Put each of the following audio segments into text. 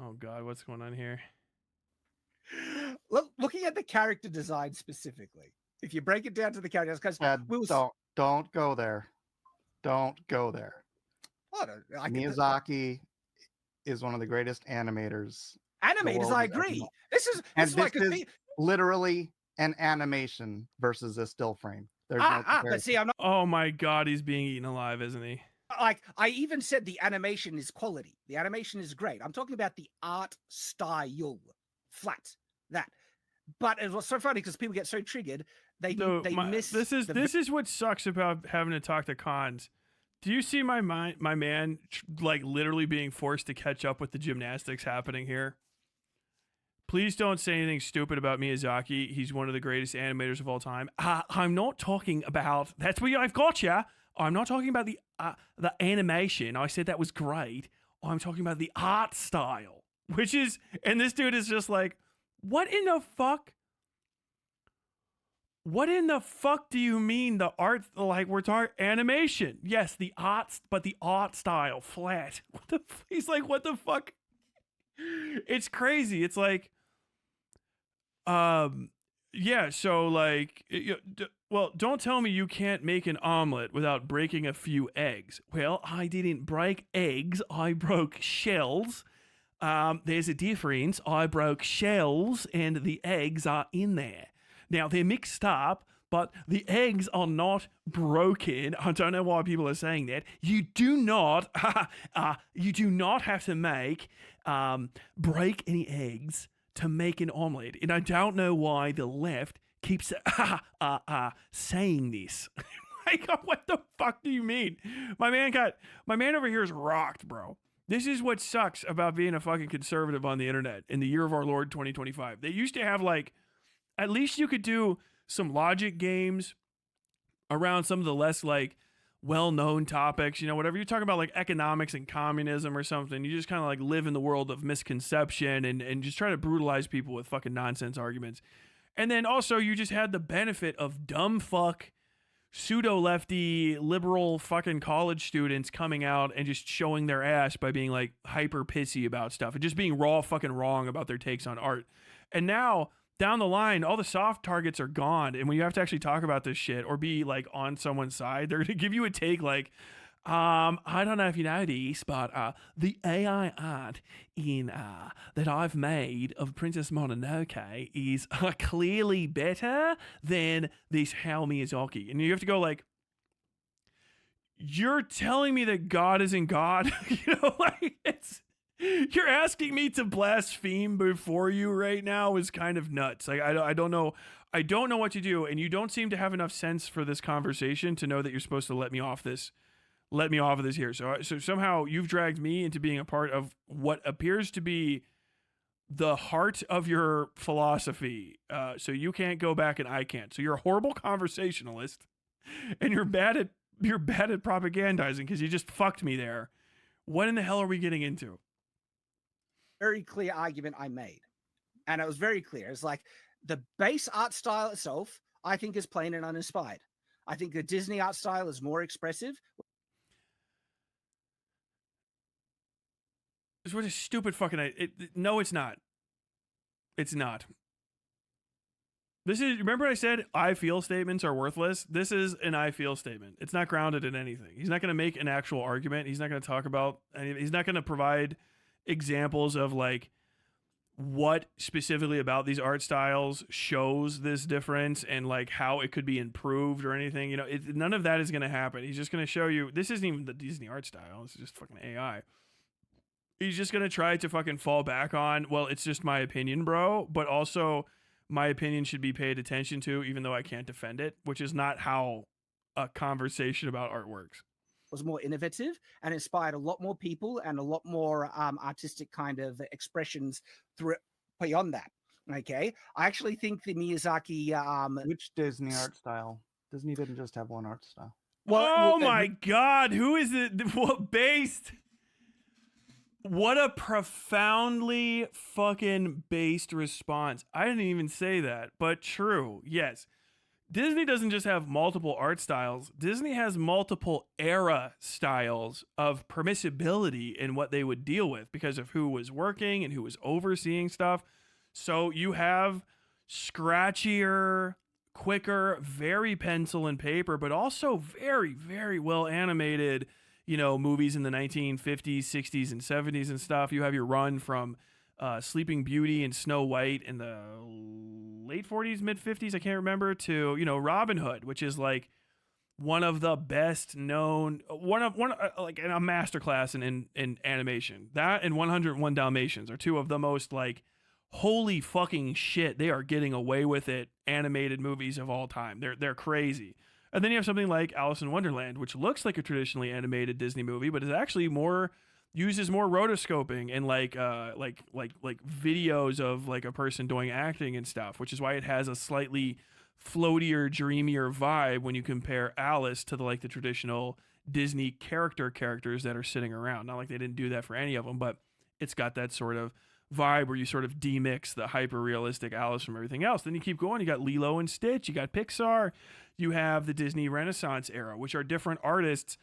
Oh God, what's going on here? Looking at the character design specifically, if you break it down to the characters, because don't go there. Don't go there. Miyazaki is one of the greatest animators. Animators, I agree. This is literally an animation versus a still frame. There's no comparison. But see, I'm not. Oh my God, he's being eaten alive, isn't he? Like, I even said the animation is quality. The animation is great. I'm talking about the art style, flat that. But it was so funny because people get so triggered they miss. This is what sucks about having to talk to cons. Do you see my man like literally being forced to catch up with the gymnastics happening here? Please don't say anything stupid about Miyazaki. He's one of the greatest animators of all time. I'm not talking about. That's where I've got you. I'm not talking about the animation. I said that was great. I'm talking about the art style, which is, and this dude is just like, what in the fuck? What in the fuck do you mean the art? Like, we're talking animation. Yes, the art, but the art style, flat. What the? He's like, what the fuck? It's crazy. It's like, yeah. So like, well, don't tell me you can't make an omelet without breaking a few eggs. Well, I didn't break eggs. I broke shells. There's a difference. I broke shells and the eggs are in there. Now, they're mixed up, but the eggs are not broken. I don't know why people are saying that. You do not have to break any eggs to make an omelet. And I don't know why the left keeps saying this. Like, what the fuck do you mean? My man over here is rocked, bro. This is what sucks about being a fucking conservative on the internet in the year of our Lord 2025. They used to have like, at least you could do some logic games around some of the less like well-known topics, you know, whatever you're talking about, like economics and communism or something. You just kind of like live in the world of misconception and just try to brutalize people with fucking nonsense arguments. And then also you just had the benefit of dumb fuck pseudo-lefty liberal fucking college students coming out and just showing their ass by being like hyper pissy about stuff and just being raw fucking wrong about their takes on art. And now down the line, all the soft targets are gone. And when you have to actually talk about this shit or be like on someone's side, they're going to give you a take like, I don't know if you know this, but the AI art in that I've made of Princess Mononoke is clearly better than this Hayao Miyazaki. And you have to go like, you're telling me that God isn't God? You know, like you're asking me to blaspheme before you right now is kind of nuts. Like I don't know what to do, and you don't seem to have enough sense for this conversation to know that you're supposed to let me off of this here. So somehow you've dragged me into being a part of what appears to be the heart of your philosophy. So you can't go back and I can't. So you're a horrible conversationalist and you're bad at propagandizing because you just fucked me there. What in the hell are we getting into? Very clear argument I made. And it was very clear. It's like the base art style itself, I think, is plain and uninspired. I think the Disney art style is more expressive. It's what a stupid fucking... no, it's not. It's not. This is... Remember I said I feel statements are worthless? This is an I feel statement. It's not grounded in anything. He's not going to make an actual argument. He's not going to talk about... He's not going to provide examples of like what specifically about these art styles shows this difference and like how it could be improved or anything. You know, none of that is going to happen. He's just going to show you... This isn't even the Disney art style. This is just fucking AI. He's just going to try to fucking fall back on, well, it's just my opinion, bro. But also, my opinion should be paid attention to, even though I can't defend it, which is not how a conversation about art works. Was more innovative and inspired a lot more people and a lot more artistic kind of expressions through beyond that. Okay. I actually think the Miyazaki... Which Disney art style? Disney didn't just have one art style. Well, my God. Who is it? What based... What a profoundly fucking based response. I didn't even say that, but true. Yes. Disney doesn't just have multiple art styles. Disney has multiple era styles of permissibility in what they would deal with because of who was working and who was overseeing stuff. So you have scratchier, quicker, very pencil and paper, but also very, very well animated, movies in the 1950s, 60s, and 70s and stuff. You have your run from Sleeping Beauty and Snow White in the late 40s, mid 50s, I can't remember, to, Robin Hood, which is like one of the best known, like a masterclass in animation. That and 101 Dalmatians are two of the most like, holy fucking shit, they are getting away with it animated movies of all time. They're crazy. And then you have something like Alice in Wonderland, which looks like a traditionally animated Disney movie, but is actually uses more rotoscoping and like videos of like a person doing acting and stuff, which is why it has a slightly floatier, dreamier vibe when you compare Alice to the traditional Disney characters that are sitting around. Not like they didn't do that for any of them, but it's got that sort of vibe where you sort of demix the hyper realistic Alice from everything else. Then you keep going, you got Lilo and Stitch, you got Pixar, you have the Disney Renaissance era, which are different artists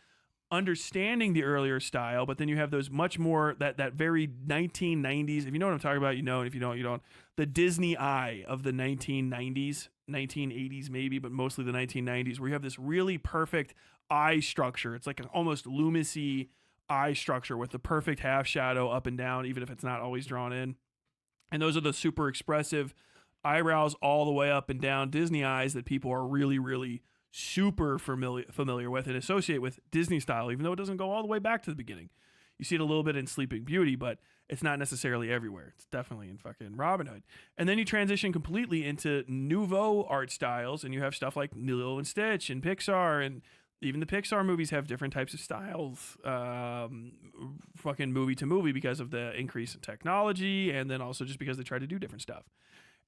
understanding the earlier style, but then you have those much more that very 1990s, if you know what I'm talking about, you know, and if you don't, you don't, the Disney eye of the 1990s, 1980s maybe, but mostly the 1990s, where you have this really perfect eye structure. It's like an almost Loomis-y eye structure with the perfect half shadow up and down, even if it's not always drawn in. And those are the super expressive eyebrows all the way up and down Disney eyes that people are really, really super familiar with and associate with Disney style, even though it doesn't go all the way back to the beginning. You see it a little bit in Sleeping Beauty, but it's not necessarily everywhere. It's definitely in fucking Robin Hood. And then you transition completely into nouveau art styles, and you have stuff like Lilo and Stitch and Pixar, and even the Pixar movies have different types of styles, fucking movie to movie, because of the increase in technology, and then also just because they try to do different stuff.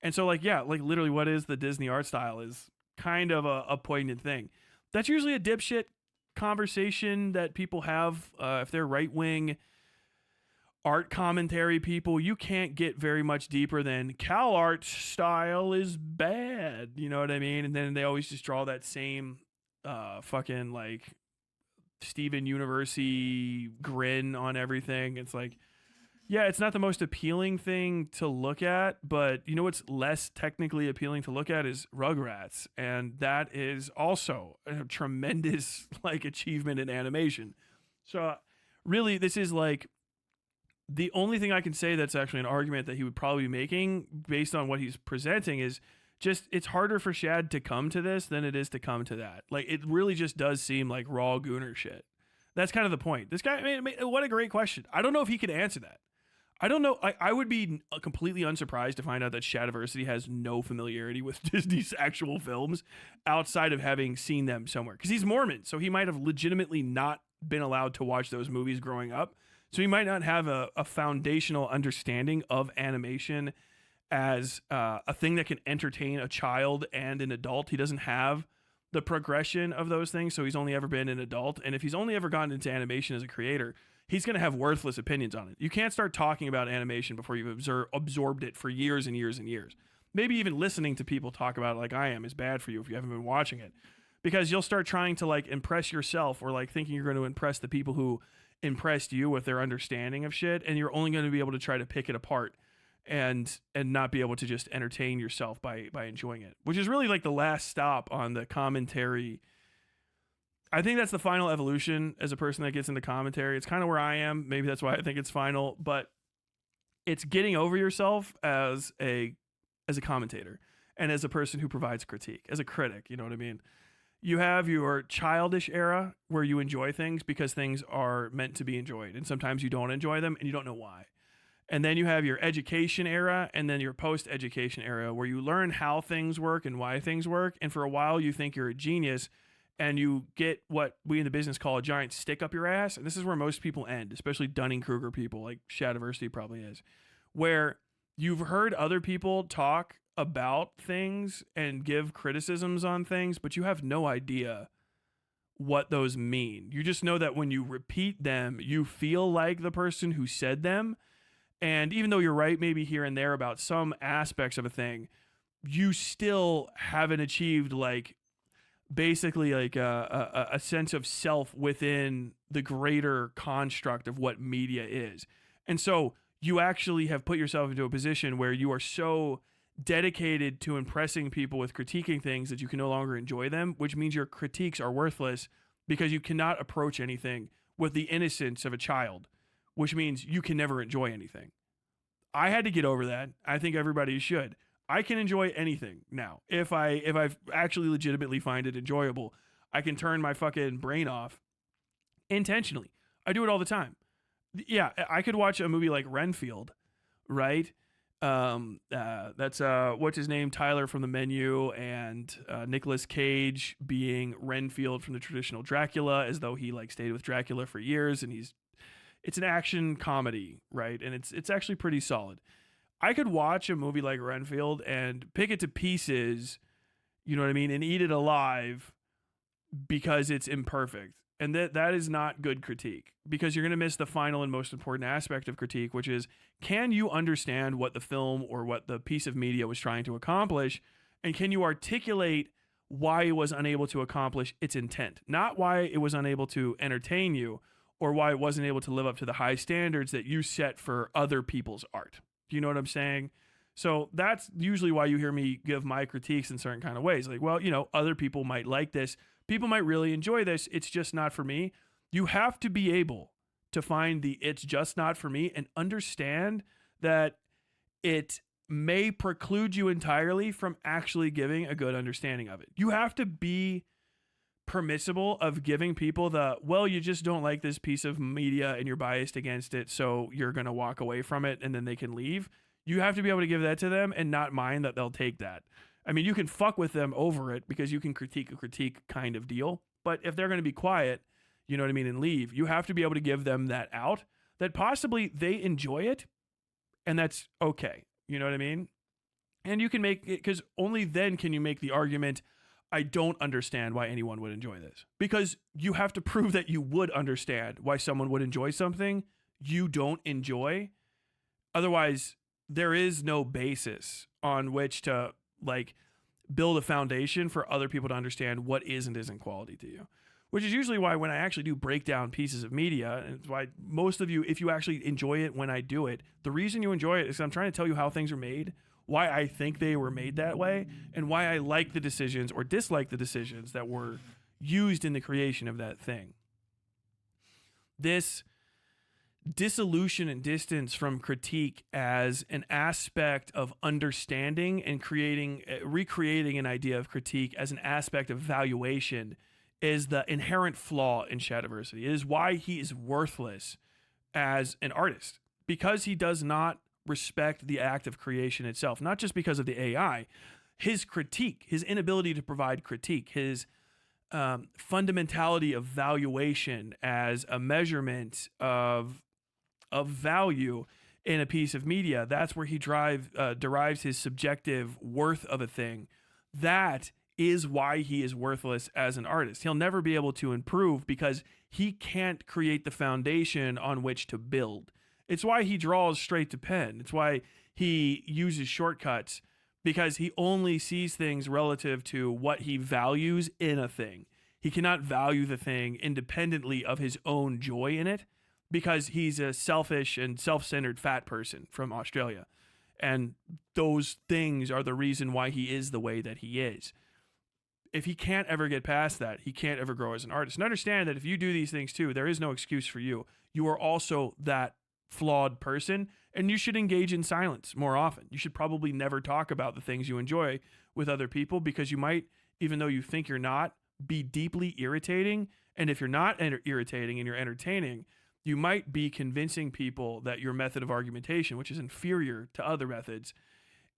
And so, literally, what is the Disney art style is kind of a poignant thing. That's usually a dipshit conversation that people have if they're right-wing art commentary people. You can't get very much deeper than Cal art style is bad, you know what I mean? And then they always just draw that same fucking like Steven Universe grin on everything. It's like, yeah, it's not the most appealing thing to look at, but you know what's less technically appealing to look at is Rugrats, and that is also a tremendous achievement in animation. So really, this is the only thing I can say that's actually an argument that he would probably be making based on what he's presenting is just it's harder for Shad to come to this than it is to come to that. It really just does seem like raw Gooner shit. That's kind of the point. This guy, I mean, what a great question. I don't know if he could answer that. I don't know. I would be completely unsurprised to find out that Shadiversity has no familiarity with Disney's actual films outside of having seen them somewhere. Because he's Mormon, so he might have legitimately not been allowed to watch those movies growing up. So he might not have a foundational understanding of animation as a thing that can entertain a child and an adult. He doesn't have the progression of those things, so he's only ever been an adult. And if he's only ever gotten into animation as a creator, he's going to have worthless opinions on it. You can't start talking about animation before you've absorbed it for years and years and years. Maybe even listening to people talk about it like I am is bad for you if you haven't been watching it. Because you'll start trying to impress yourself or thinking you're going to impress the people who impressed you with their understanding of shit, and you're only going to be able to try to pick it apart and not be able to just entertain yourself by enjoying it, which is really the last stop on the commentary. I think that's the final evolution as a person that gets into commentary. It's kind of where I am. Maybe that's why I think it's final, but it's getting over yourself as a commentator and as a person who provides critique, as a critic, you know what I mean? You have your childish era where you enjoy things because things are meant to be enjoyed, and sometimes you don't enjoy them and you don't know why. And then you have your education era and then your post-education era where you learn how things work and why things work, and for a while you think you're a genius and you get what we in the business call a giant stick up your ass. And this is where most people end, especially Dunning-Kruger people like Shadiversity probably is, where you've heard other people talk about things and give criticisms on things, but you have no idea what those mean. You just know that when you repeat them, you feel like the person who said them. And even though you're right, maybe here and there about some aspects of a thing, you still haven't achieved like basically like a sense of self within the greater construct of what media is. And so you actually have put yourself into a position where you are so dedicated to impressing people with critiquing things that you can no longer enjoy them, which means your critiques are worthless because you cannot approach anything with the innocence of a child, which means you can never enjoy anything. I had to get over that. I think everybody should. I can enjoy anything now. If I actually legitimately find it enjoyable, I can turn my fucking brain off intentionally. I do it all the time. Yeah, I could watch a movie like Renfield, right? That's what's his name, Tyler from The Menu, and Nicolas Cage being Renfield from the traditional Dracula, as though he like stayed with Dracula for years, and it's an action comedy, right? And it's actually pretty solid. I could watch a movie like Renfield and pick it to pieces, you know what I mean, and eat it alive because it's imperfect. And that is not good critique, because you're going to miss the final and most important aspect of critique, which is, can you understand what the film or what the piece of media was trying to accomplish? And can you articulate why it was unable to accomplish its intent? Not why it was unable to entertain you or why it wasn't able to live up to the high standards that you set for other people's art. Do you know what I'm saying? So that's usually why you hear me give my critiques in certain kind of ways. Like, well, you know, other people might like this. People might really enjoy this. It's just not for me. You have to be able to find the it's just not for me and understand that it may preclude you entirely from actually giving a good understanding of it. You have to be permissible of giving people the, well, you just don't like this piece of media and you're biased against it, so you're going to walk away from it and then they can leave. You have to be able to give that to them and not mind that they'll take that. I mean, you can fuck with them over it because you can critique a critique kind of deal. But if they're going to be quiet, you know what I mean, and leave, you have to be able to give them that out, that possibly they enjoy it and that's okay. You know what I mean? And you can make it, because only then can you make the argument, I don't understand why anyone would enjoy this. Because you have to prove that you would understand why someone would enjoy something you don't enjoy. Otherwise, there is no basis on which to like build a foundation for other people to understand what is and isn't quality to you. Which is usually why when I actually do break down pieces of media, and it's why most of you, if you actually enjoy it when I do it, the reason you enjoy it is I'm trying to tell you how things are made, why I think they were made that way, and why I like the decisions or dislike the decisions that were used in the creation of that thing. This dissolution and distance from critique as an aspect of understanding and recreating an idea of critique as an aspect of valuation is the inherent flaw in Shadiversity. It is why he is worthless as an artist, because he does not respect the act of creation itself, not just because of the AI. His critique, his inability to provide critique, his fundamentality of valuation as a measurement of value in a piece of media, that's where he derives his subjective worth of a thing. That is why he is worthless as an artist. He'll never be able to improve because he can't create the foundation on which to build. It's why he draws straight to pen. It's why he uses shortcuts, because he only sees things relative to what he values in a thing. He cannot value the thing independently of his own joy in it, because he's a selfish and self-centered fat person from Australia. And those things are the reason why he is the way that he is. If he can't ever get past that, he can't ever grow as an artist. And understand that if you do these things too, there is no excuse for you. You are also that flawed person, and you should engage in silence more often. You should probably never talk about the things you enjoy with other people, because you might, even though you think you're not, be deeply irritating. And if you're not irritating and you're entertaining, you might be convincing people that your method of argumentation, which is inferior to other methods,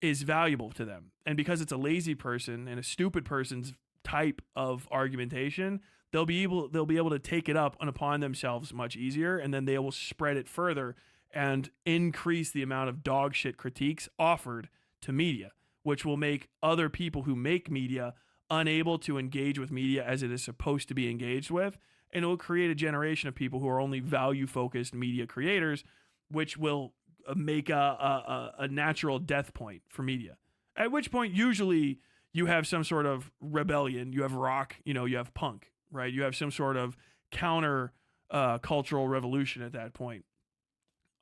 is valuable to them. And because it's a lazy person and a stupid person's type of argumentation, they'll be able to take it up and upon themselves much easier, and then they will spread it further and increase the amount of dog shit critiques offered to media, which will make other people who make media unable to engage with media as it is supposed to be engaged with. And it will create a generation of people who are only value-focused media creators, which will make a natural death point for media. At which point, usually you have some sort of rebellion. You have rock, you have punk, right? You have some sort of counter cultural revolution at that point.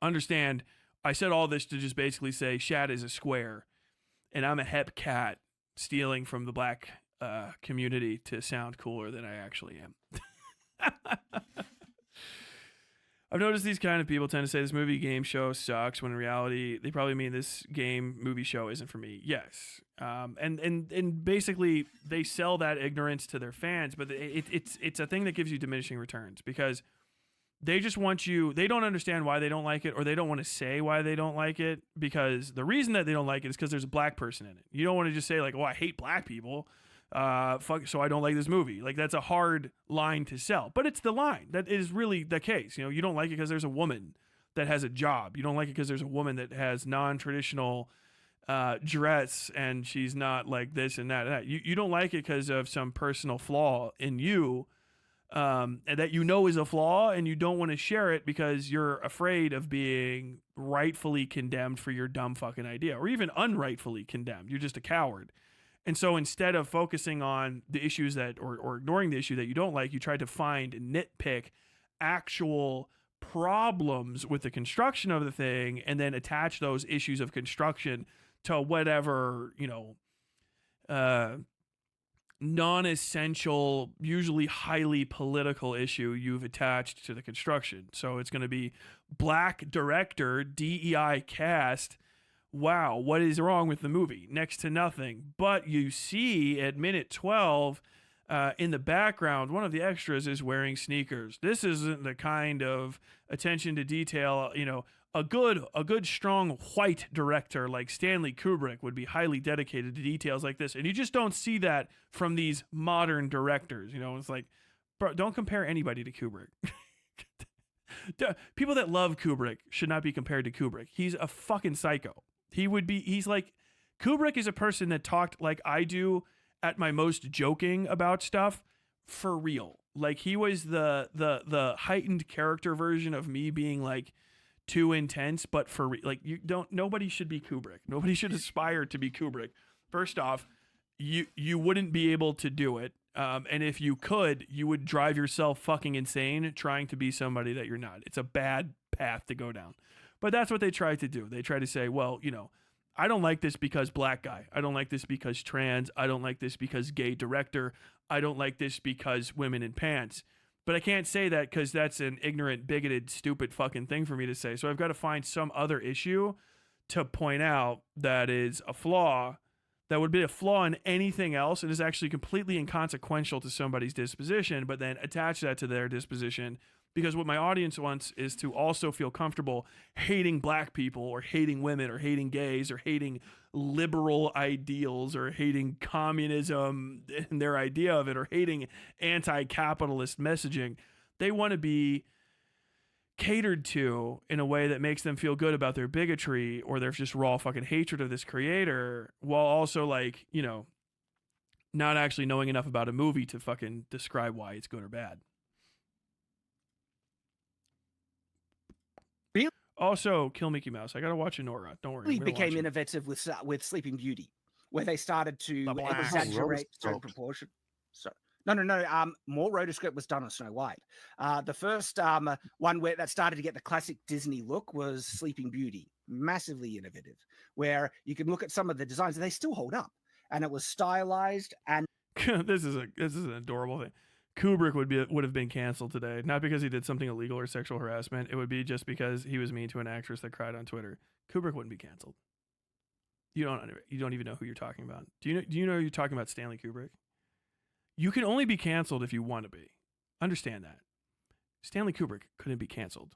Understand, I said all this to just basically say Shad is a square, and I'm a hep cat stealing from the black community to sound cooler than I actually am. I've noticed these kind of people tend to say this movie game show sucks when in reality they probably mean this game movie show isn't for me. Yes. And basically they sell that ignorance to their fans, but it's a thing that gives you diminishing returns because they just want you, they don't understand why they don't like it, or they don't want to say why they don't like it, because the reason that they don't like it is because there's a black person in it. You don't want to just say like, oh, I hate black people. Fuck, so I don't like this movie. Like, that's a hard line to sell, but it's the line that is really the case. You don't like it because there's a woman that has a job. You don't like it because there's a woman that has non-traditional dress and she's not like this and that and that. You don't like it because of some personal flaw in you, and that is a flaw, and you don't want to share it because you're afraid of being rightfully condemned for your dumb fucking idea, or even unrightfully condemned. You're just a coward. And so instead of focusing on the issues that, or ignoring the issue that you don't like, you try to find and nitpick actual problems with the construction of the thing, and then attach those issues of construction to whatever, non-essential, usually highly political issue you've attached to the construction. So it's going to be black director, DEI cast. Wow, what is wrong with the movie? Next to nothing. But you see at minute 12, in the background, one of the extras is wearing sneakers. This isn't the kind of attention to detail, a good strong white director like Stanley Kubrick would be highly dedicated to details like this. And you just don't see that from these modern directors. It's like, bro, don't compare anybody to Kubrick. People that love Kubrick should not be compared to Kubrick. He's a fucking psycho. He's like, Kubrick is a person that talked like I do at my most joking about stuff for real. Like, he was the heightened character version of me being like too intense, but for like, nobody should be Kubrick. Nobody should aspire to be Kubrick. First off, you wouldn't be able to do it. And if you could, you would drive yourself fucking insane trying to be somebody that you're not. It's a bad path to go down. But that's what they try to do. They try to say, well, I don't like this because black guy. I don't like this because trans. I don't like this because gay director. I don't like this because women in pants. But I can't say that because that's an ignorant, bigoted, stupid fucking thing for me to say. So I've got to find some other issue to point out that is a flaw, that would be a flaw in anything else and is actually completely inconsequential to somebody's disposition, but then attach that to their disposition. Because what my audience wants is to also feel comfortable hating black people, or hating women, or hating gays, or hating liberal ideals, or hating communism and their idea of it, or hating anti-capitalist messaging. They want to be catered to in a way that makes them feel good about their bigotry or their just raw fucking hatred of this creator, while also like, not actually knowing enough about a movie to fucking describe why it's good or bad. Also, kill Mickey Mouse. I gotta watch Anora. Don't worry. He became innovative with Sleeping Beauty, where they started to exaggerate certain proportion. So no. More rotoscope was done on Snow White. The first one where that started to get the classic Disney look was Sleeping Beauty. Massively innovative, where you can look at some of the designs and they still hold up, and it was stylized. And this is an adorable thing. Kubrick would have been canceled today, not because he did something illegal or sexual harassment. It would be just because he was mean to an actress that cried on Twitter. Kubrick wouldn't be canceled. You don't even know who you're talking about. Do you know you're talking about Stanley Kubrick? You can only be canceled if you want to be. Understand that. Stanley Kubrick couldn't be canceled.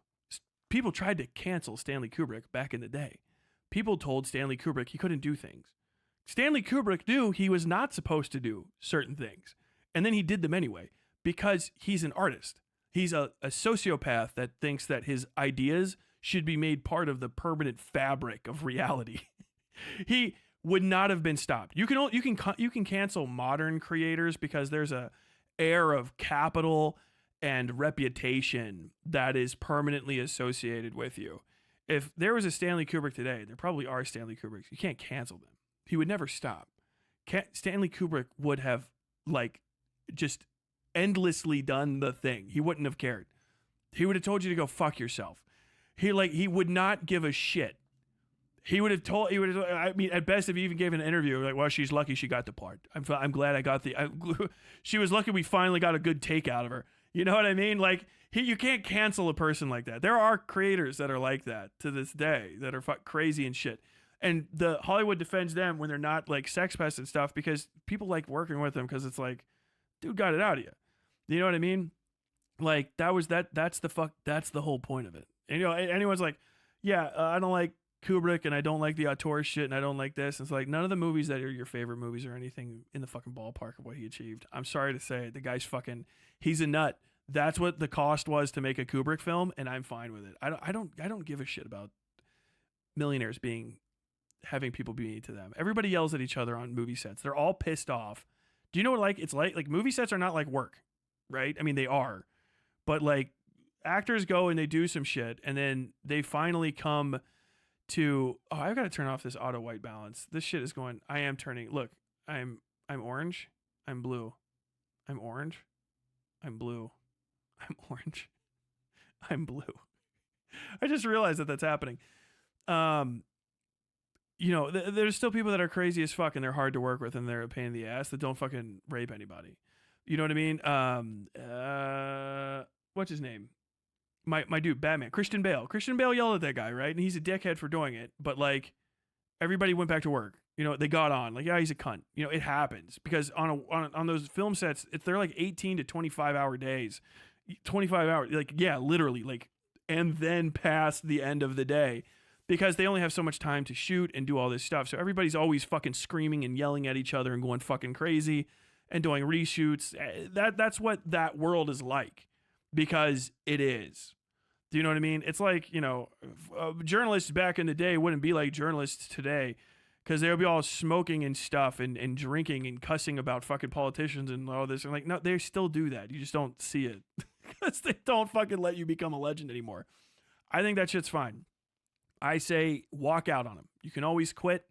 People tried to cancel Stanley Kubrick back in the day. People told Stanley Kubrick he couldn't do things. Stanley Kubrick knew he was not supposed to do certain things, and then he did them anyway. Because he's an artist. He's a sociopath that thinks that his ideas should be made part of the permanent fabric of reality. He would not have been stopped. You can cancel modern creators because there's a air of capital and reputation that is permanently associated with you. If there was a Stanley Kubrick today, there probably are Stanley Kubricks. You can't cancel them He would never stop. Stanley Kubrick would have like just endlessly done the thing. He wouldn't have cared. He would have told you to go fuck yourself. He would not give a shit. I mean, at best, if he even gave an interview, like, well, she's lucky she got the part. I'm glad I got she was lucky we finally got a good take out of her. You know what I mean? Like, you can't cancel a person like that. There are creators that are like that to this day that are crazy and shit. And the Hollywood defends them when they're not like sex pests and stuff because people like working with them because it's like, dude got it out of you. You know what I mean? Like that's the whole point of it. And, you know, anyone's like, yeah, I don't like Kubrick and I don't like the auteur shit and I don't like this. It's like none of the movies that are your favorite movies are anything in the fucking ballpark of what he achieved. I'm sorry to say, the guy's he's a nut. That's what the cost was to make a Kubrick film, and I'm fine with it. I don't give a shit about millionaires having people be mean to them. Everybody yells at each other on movie sets. They're all pissed off. Do you know what it's like? Like movie sets are not like work, right? I mean, they are. But like actors go and they do some shit and then they finally come to, oh, I've got to turn off this auto white balance. This shit is going, I am turning. Look, I'm orange. I'm blue. I'm orange. I'm blue. I'm orange. I'm blue. I just realized that that's happening. You know, there's still people that are crazy as fuck and they're hard to work with and they're a pain in the ass that don't fucking rape anybody. You know what I mean? What's his name? My dude, Batman, Christian Bale. Christian Bale yelled at that guy, right? And he's a dickhead for doing it. But like, everybody went back to work. You know, they got on. Like, yeah, he's a cunt. You know, it happens because on those film sets, they're like 18 to 25 hour days. 25 hours, like, yeah, literally, like, and then past the end of the day. Because they only have so much time to shoot and do all this stuff. So everybody's always fucking screaming and yelling at each other and going fucking crazy and doing reshoots. That's what that world is like. Because it is. Do you know what I mean? It's like, you know, journalists back in the day wouldn't be like journalists today. Because they would be all smoking and stuff and drinking and cussing about fucking politicians and all this. And like, no, they still do that. You just don't see it. Because they don't fucking let you become a legend anymore. I think that shit's fine. I say walk out on them. You can always quit.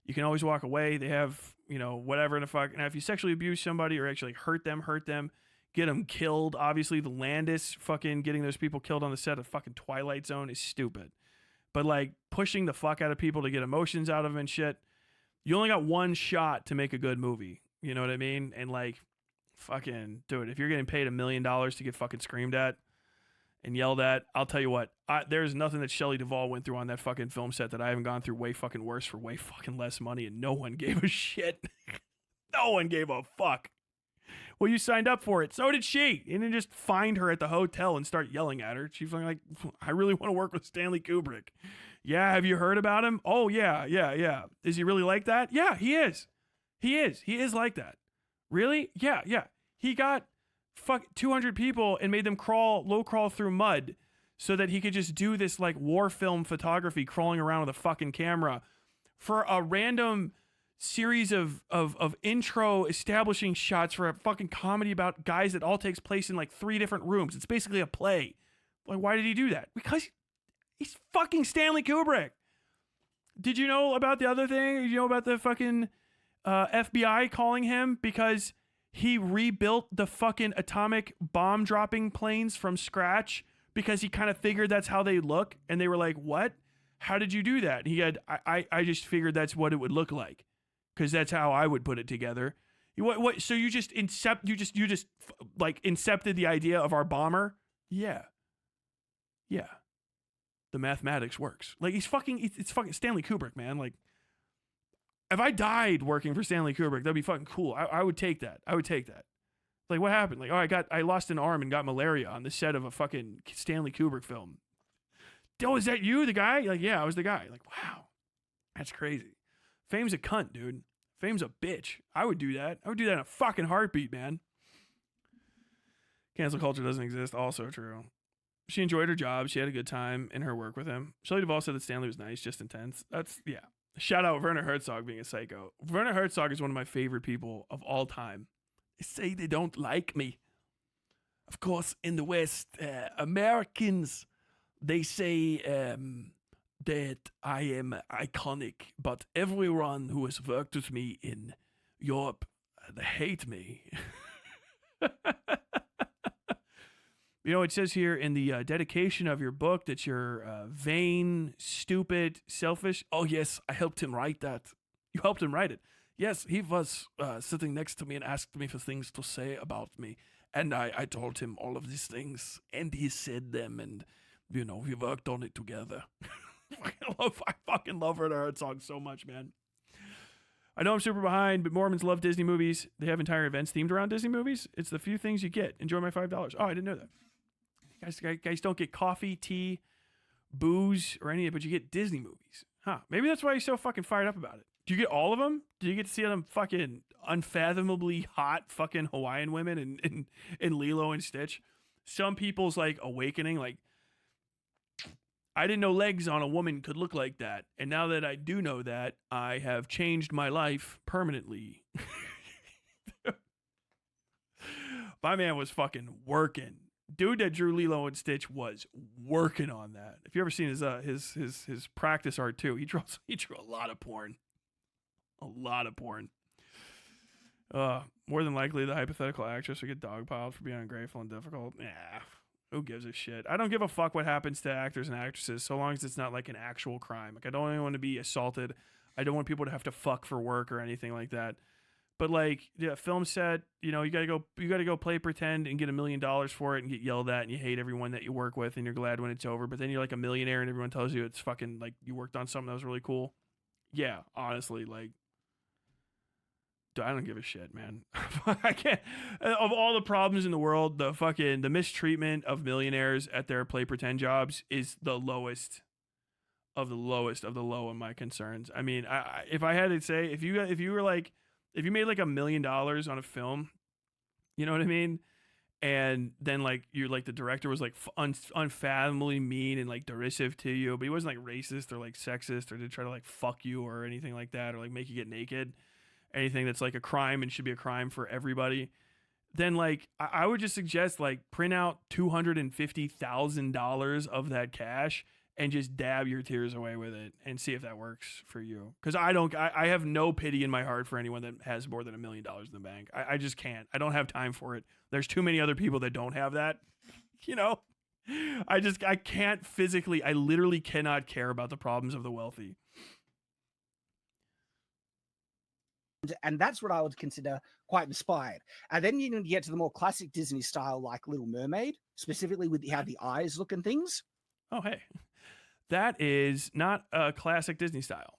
You can always walk away. They have, you know, whatever the fuck. Now, if you sexually abuse somebody or actually hurt them, get them killed. Obviously, the Landis fucking getting those people killed on the set of fucking Twilight Zone is stupid. But like pushing the fuck out of people to get emotions out of them and shit, you only got one shot to make a good movie. You know what I mean? And like, fucking do it. If you're getting paid $1 million to get fucking screamed at and yelled at, I'll tell you what, there's nothing that Shelley Duvall went through on that fucking film set that I haven't gone through way fucking worse for way fucking less money, and no one gave a shit. No one gave a fuck. Well, you signed up for it. So did she. You didn't just find her at the hotel and start yelling at her. She's like, I really want to work with Stanley Kubrick. Yeah, have you heard about him? Oh, yeah. Is he really like that? Yeah, he is. He is like that. Really? Yeah. He got 200 people and made them low crawl through mud so that he could just do this like war film photography crawling around with a fucking camera for a random series of intro establishing shots for a fucking comedy about guys that all takes place in like 3 different rooms. It's basically a play. Like, why did he do that? Because he's fucking Stanley Kubrick. Did you know about the other thing? Did you know about the fucking FBI calling him because he rebuilt the fucking atomic bomb dropping planes from scratch because he kind of figured that's how they look? And they were like, what? How did you do that? And he had, I just figured that's what it would look like. Because that's how I would put it together. What? So you just incepted the idea of our bomber? Yeah. The mathematics works. Like it's fucking Stanley Kubrick, man. Like if I died working for Stanley Kubrick, that'd be fucking cool. I would take that. Like what happened? Like, oh, I lost an arm and got malaria on the set of a fucking Stanley Kubrick film. Oh, is that you, the guy? Like, yeah, I was the guy. Like, wow, that's crazy. Fame's a cunt, dude. Fame's a bitch. I would do that. I would do that in a fucking heartbeat, man. Cancel culture doesn't exist. Also true. She enjoyed her job. She had a good time in her work with him. Shelley Duvall said that Stanley was nice, just intense. Yeah. Shout out Werner Herzog being a psycho. Werner Herzog is one of my favorite people of all time. They say they don't like me. Of course, in the West, Americans, they say that I am iconic, but everyone who has worked with me in Europe, they hate me. You know, it says here in the dedication of your book that you're vain, stupid, selfish. Oh, yes, I helped him write that. You helped him write it. Yes, he was sitting next to me and asked me for things to say about me. And I told him all of these things, and he said them, and, you know, we worked on it together. I fucking love Her Heart Song so much, man. I know I'm super behind, but Mormons love Disney movies. They have entire events themed around Disney movies. It's the few things you get. Enjoy my $5. Oh, I didn't know that. Guys don't get coffee, tea, booze, or any of it, but you get Disney movies. Huh. Maybe that's why you're so fucking fired up about it. Do you get all of them? Do you get to see them fucking unfathomably hot fucking Hawaiian women in Lilo and Stitch? Some people's like awakening, like, I didn't know legs on a woman could look like that. And now that I do know that, I have changed my life permanently. My man was fucking working. Dude that drew Lilo and Stitch was working on that. If you ever seen his practice art too, he drew a lot of porn. A lot of porn. More than likely the hypothetical actress would get dogpiled for being ungrateful and difficult. Yeah. Who gives a shit? I don't give a fuck what happens to actors and actresses so long as it's not like an actual crime. Like, I don't even want to be assaulted. I don't want people to have to fuck for work or anything like that. But like, yeah, film set, you know, you gotta go play pretend and get $1 million for it and get yelled at and you hate everyone that you work with and you're glad when it's over. But then you're like a millionaire and everyone tells you it's fucking like you worked on something that was really cool. Yeah, honestly, like, I don't give a shit, man. I can't. Of all the problems in the world, the mistreatment of millionaires at their play pretend jobs is the lowest of the low of my concerns. I mean, if I had to say, if you made like $1 million on a film, you know what I mean? And then like you're like the director was like unfathomably mean and like derisive to you, but he wasn't like racist or like sexist or did try to like fuck you or anything like that or like make you get naked. Anything that's like a crime and should be a crime for everybody, then like I would just suggest like print out $250,000 of that cash and just dab your tears away with it and see if that works for you. Because I have no pity in my heart for anyone that has more than $1 million in the bank. I just can't. I don't have time for it. There's too many other people that don't have that. You know, I can't physically. I literally cannot care about the problems of the wealthy. And that's what I would consider quite inspired. And then you get to the more classic Disney style, like Little Mermaid, specifically with how the eyes look and things. Oh, hey, that is not a classic Disney style.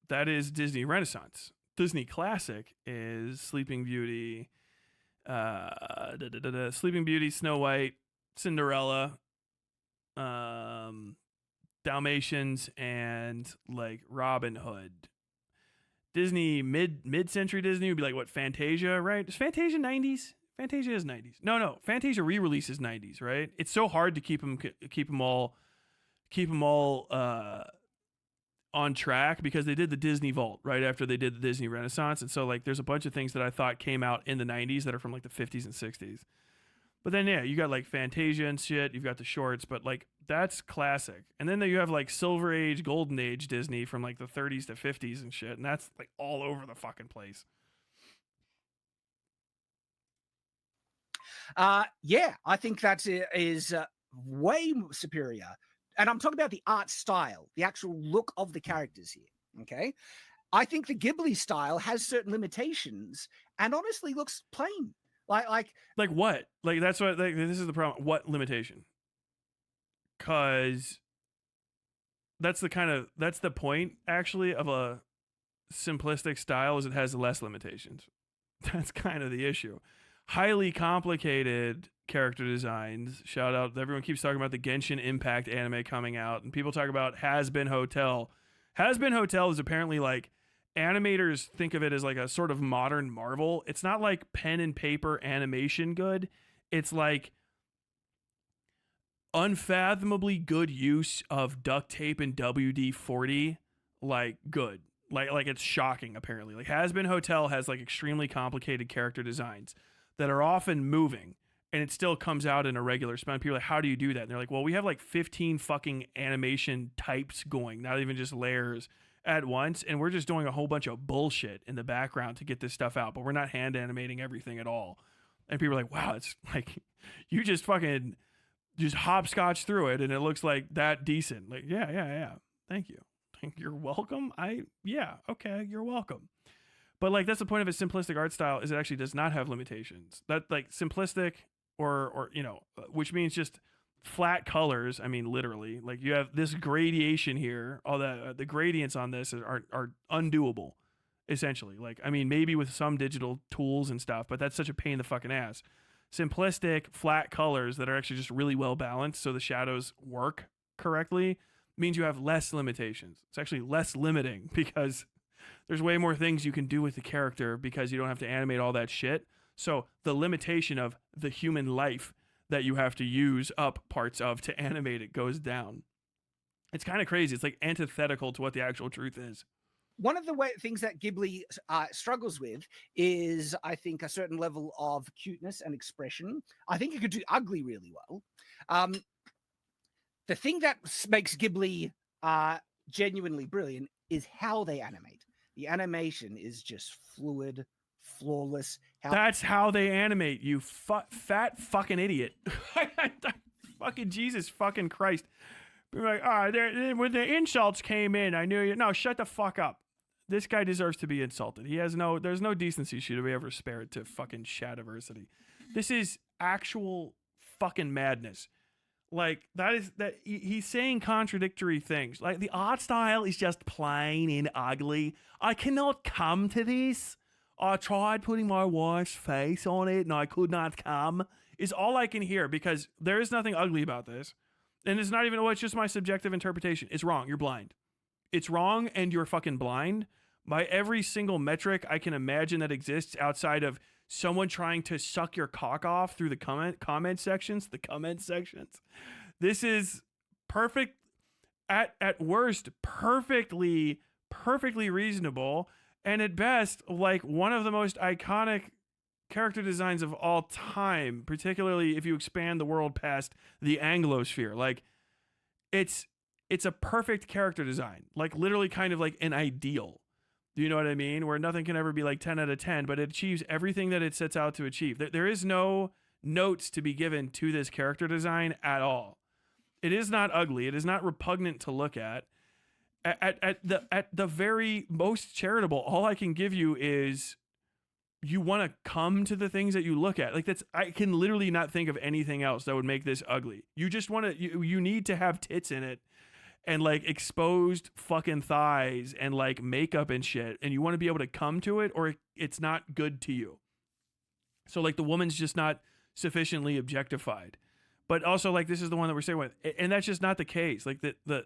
That is Disney Renaissance. Disney classic is Sleeping Beauty, Sleeping Beauty, Snow White, Cinderella, Dalmatians, and like Robin Hood. Disney mid-century Disney would be like what, Fantasia, right? Is Fantasia 90s? Fantasia is 90s. No. Fantasia re-release is 90s, right? It's so hard to keep them all on track because they did the Disney Vault right after they did the Disney Renaissance, and so like there's a bunch of things that I thought came out in the 90s that are from like the 50s and 60s. But then yeah, you got like Fantasia and shit. You've got the shorts, but like that's classic. And then you have like Silver Age, Golden Age Disney from like the 30s to 50s and shit, and that's like all over the fucking place. Yeah, I think that is way superior. And I'm talking about the art style, the actual look of the characters here. Okay, I think the Ghibli style has certain limitations and honestly looks plain. Like what? Like that's what. Like, this is the problem. What limitation? Because that's the point actually of a simplistic style is it has less limitations. That's kind of the issue. Highly complicated character designs. Shout out. Everyone keeps talking about the Genshin Impact anime coming out, and people talk about Has Been Hotel. Has Been Hotel is apparently like animators think of it as like a sort of modern Marvel. It's not like pen and paper animation good. It's like unfathomably good use of duct tape and WD-40. Like good. Like it's shocking apparently. Like Has Been Hotel has like extremely complicated character designs that are often moving and it still comes out in a regular span. People are like, how do you do that? And they're like, well, we have like 15 fucking animation types going, not even just layers at once, and we're just doing a whole bunch of bullshit in the background to get this stuff out, but we're not hand animating everything at all. And people are like, wow, it's like you just fucking just hopscotch through it and it looks like that decent. Like, yeah. Thank you. You're welcome. Yeah, okay, you're welcome. But like that's the point of a simplistic art style, is it actually does not have limitations. That like simplistic or you know, which means just flat colors. I mean, literally, like you have this gradation here. All the gradients on this are undoable, essentially. Like, I mean, maybe with some digital tools and stuff, but that's such a pain in the fucking ass. Simplistic flat colors that are actually just really well balanced, so the shadows work correctly, means you have less limitations. It's actually less limiting because there's way more things you can do with the character because you don't have to animate all that shit. So the limitation of the human life that you have to use up parts of to animate it goes down. It's kind of crazy. It's like antithetical to what the actual truth is. One of the things that Ghibli struggles with is, I think, a certain level of cuteness and expression. I think you could do ugly really well. The thing that makes Ghibli genuinely brilliant is how they animate. The animation is just fluid, flawless. That's how they animate, you fat fucking idiot. Fucking Jesus fucking Christ. Be like, when the insults came in, I knew you. No, shut the fuck up. This guy deserves to be insulted. There's no decency should we ever spare it to fucking Shadiversity. This is actual fucking madness. Like, he's saying contradictory things. Like, the art style is just plain and ugly. I cannot come to this. I tried putting my wife's face on it and I could not come. Is all I can hear, because there is nothing ugly about this. And it's not even, it's just my subjective interpretation. It's wrong. You're blind. It's wrong and you're fucking blind. By every single metric I can imagine that exists outside of someone trying to suck your cock off through the comment sections. This is perfect, at worst, perfectly reasonable, and at best, like one of the most iconic character designs of all time, particularly if you expand the world past the Anglosphere. Like, it's a perfect character design, like literally kind of like an ideal. Do you know what I mean? Where nothing can ever be like 10 out of 10, but it achieves everything that it sets out to achieve. There is no notes to be given to this character design at all. It is not ugly. It is not repugnant to look at. At the very most charitable, all I can give you is you want to come to the things that you look at. Like, I can literally not think of anything else that would make this ugly. You just want to, you need to have tits in it and like exposed fucking thighs and like makeup and shit, and you want to be able to come to it, or it's not good to you. So like the woman's just not sufficiently objectified. But also, like, this is the one that we're saying with, and that's just not the case. Like the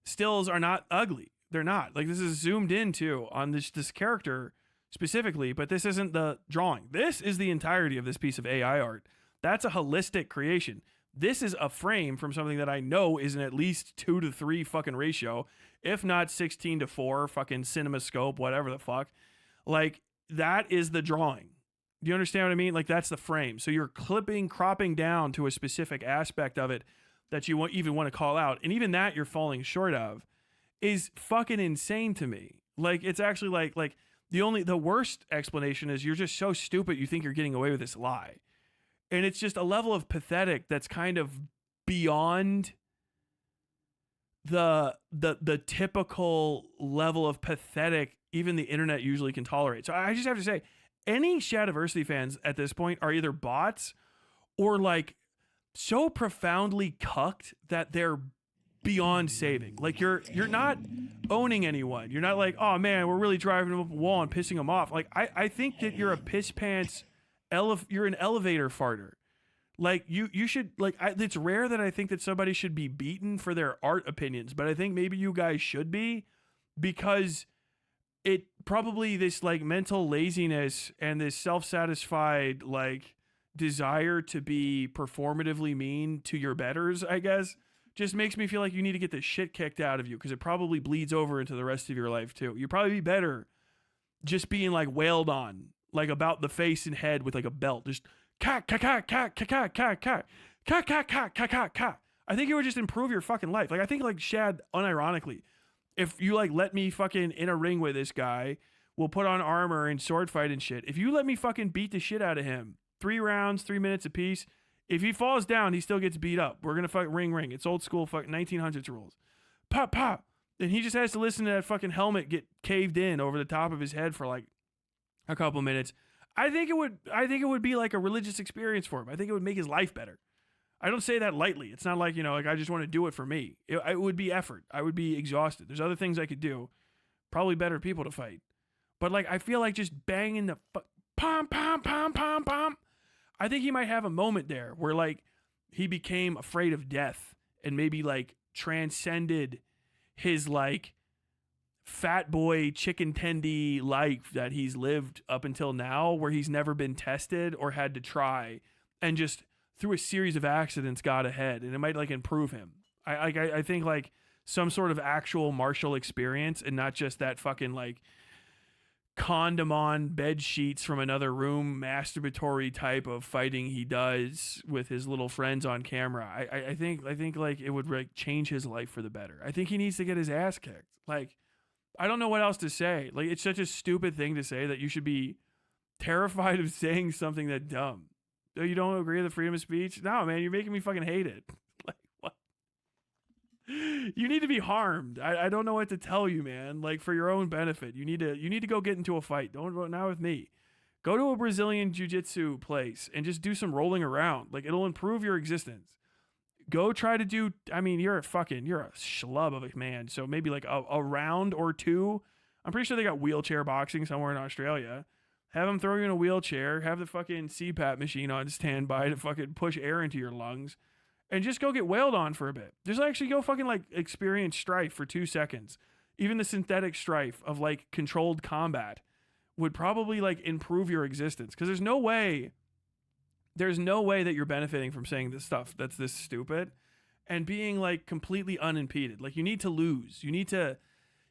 stills are not ugly. They're not. Like, this is zoomed into on this character specifically, but this isn't the drawing. This is the entirety of this piece of AI art. That's a holistic creation. This is a frame from something that I know is an at least 2 to 3 fucking ratio, if not 16 to 4 fucking CinemaScope, whatever the fuck. Like, that is the drawing. Do you understand what I mean? Like, that's the frame. So you're cropping down to a specific aspect of it that you even want to call out. And even that you're falling short of is fucking insane to me. Like, it's actually like the worst explanation is you're just so stupid you think you're getting away with this lie. And it's just a level of pathetic that's kind of beyond the typical level of pathetic even the internet usually can tolerate. So I just have to say, any Shadiversity fans at this point are either bots or like so profoundly cucked that they're beyond saving. Like, you're not owning anyone. You're not like, oh man, we're really driving them up a wall and pissing them off. Like, I think that you're a piss pants. You're an elevator farter. Like, you should, like, it's rare that I think that somebody should be beaten for their art opinions, but I think maybe you guys should be, because it probably this like mental laziness and this self-satisfied like desire to be performatively mean to your betters, I guess, just makes me feel like you need to get the shit kicked out of you, because it probably bleeds over into the rest of your life too. You'd probably be better just being like wailed on, like about the face and head with like a belt, just Cat. I think it would just improve your fucking life. Like, I think, like, Shad, unironically, if you, like, let me fucking in a ring with this guy, we'll put on armor and sword fight and shit. If you let me fucking beat the shit out of him, 3 rounds, 3 minutes apiece, if he falls down, he still gets beat up. We're going to fuck ring. It's old school fucking 1900s rules. Pop. And he just has to listen to that fucking helmet get caved in over the top of his head for, like, a couple minutes. I think it would be like a religious experience for him. I think it would make his life better. I don't say that lightly. It's not like, like I just want to do it for me. It would be effort. I would be exhausted. There's other things I could do. Probably better people to fight. But, like, I feel like just banging the pom. I think he might have a moment there where, like, he became afraid of death and maybe, like, transcended his, like, fat boy chicken tendy life that he's lived up until now, where he's never been tested or had to try, and just through a series of accidents got ahead, and it might, like, improve him. I think, like, some sort of actual martial experience, and not just that fucking, like, condom on bed sheets from another room masturbatory type of fighting he does with his little friends on camera. I think like it would, like, change his life for the better. I think he needs to get his ass kicked. Like, I don't know what else to say. Like, it's such a stupid thing to say that you should be terrified of saying something that dumb. You don't agree with the freedom of speech? No, man, you're making me fucking hate it. Like, what? You need to be harmed. I don't know what to tell you, man. Like, for your own benefit, you need to go get into a fight. Don't vote now with me. Go to a Brazilian jiu-jitsu place and just do some rolling around. Like, it'll improve your existence. Go try to do, I mean, you're a schlub of a man. So maybe like a round or two. I'm pretty sure they got wheelchair boxing somewhere in Australia. Have them throw you in a wheelchair. Have the fucking CPAP machine on standby to fucking push air into your lungs. And just go get wailed on for a bit. Just actually go fucking, like, experience strife for 2 seconds. Even the synthetic strife of, like, controlled combat would probably, like, improve your existence. Because there's no way that you're benefiting from saying this stuff that's this stupid and being, like, completely unimpeded. Like, you need to lose. You need to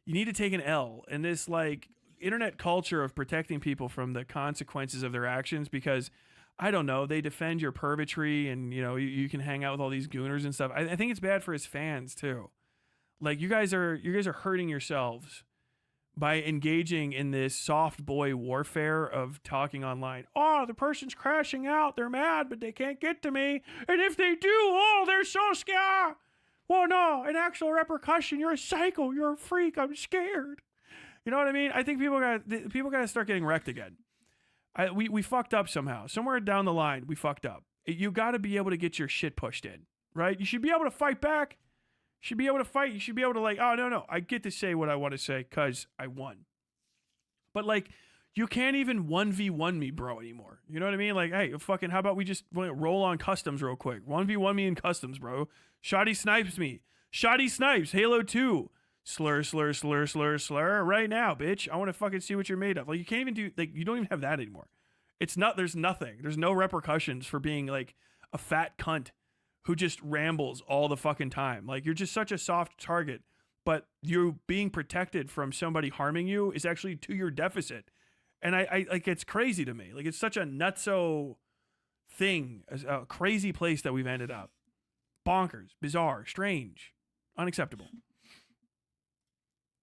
take an L. And this, like, internet culture of protecting people from the consequences of their actions, because, I don't know, they defend your purgatory, and, you can hang out with all these gooners and stuff. I think it's bad for his fans too. Like, you guys are hurting yourselves by engaging in this soft boy warfare of talking online. Oh, the person's crashing out. They're mad, but they can't get to me. And if they do, oh, they're so scared. Well, no, an actual repercussion. You're a psycho. You're a freak. I'm scared. You know what I mean? I think people got to start getting wrecked again. We fucked up somehow. Somewhere down the line, we fucked up. You got to be able to get your shit pushed in, right? You should be able to fight back. You should be able to fight. You should be able to, like, oh, no, I get to say what I want to say because I won. But, like, you can't even 1v1 me, bro, anymore. You know what I mean? Like, hey, fucking, how about we just roll on customs real quick? 1v1 me in customs, bro. Shoddy snipes me. Shoddy snipes. Halo 2. Slur right now, bitch. I want to fucking see what you're made of. Like, you can't even do, like, you don't even have that anymore. It's not, there's nothing. There's no repercussions for being, like, a fat cunt who just rambles all the fucking time. Like, you're just such a soft target, but you being protected from somebody harming you is actually to your deficit. And I like, it's crazy to me. Like, it's such a nutso thing, a crazy place that we've ended up. Bonkers, bizarre, strange, unacceptable.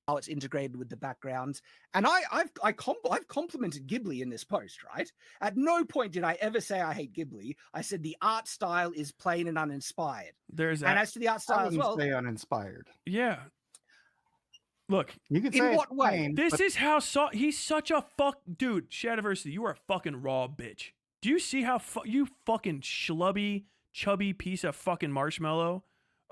How it's integrated with the backgrounds. And I've complimented Ghibli in this post, right? At no point did I ever say I hate Ghibli. I said the art style is plain and uninspired. And as to the art style as well, say uninspired. Yeah. Look, you can say in what way? plain, this is how he's such a dude. Shadiversity, you are a fucking raw bitch. Do you see how you fucking schlubby, chubby piece of fucking marshmallow?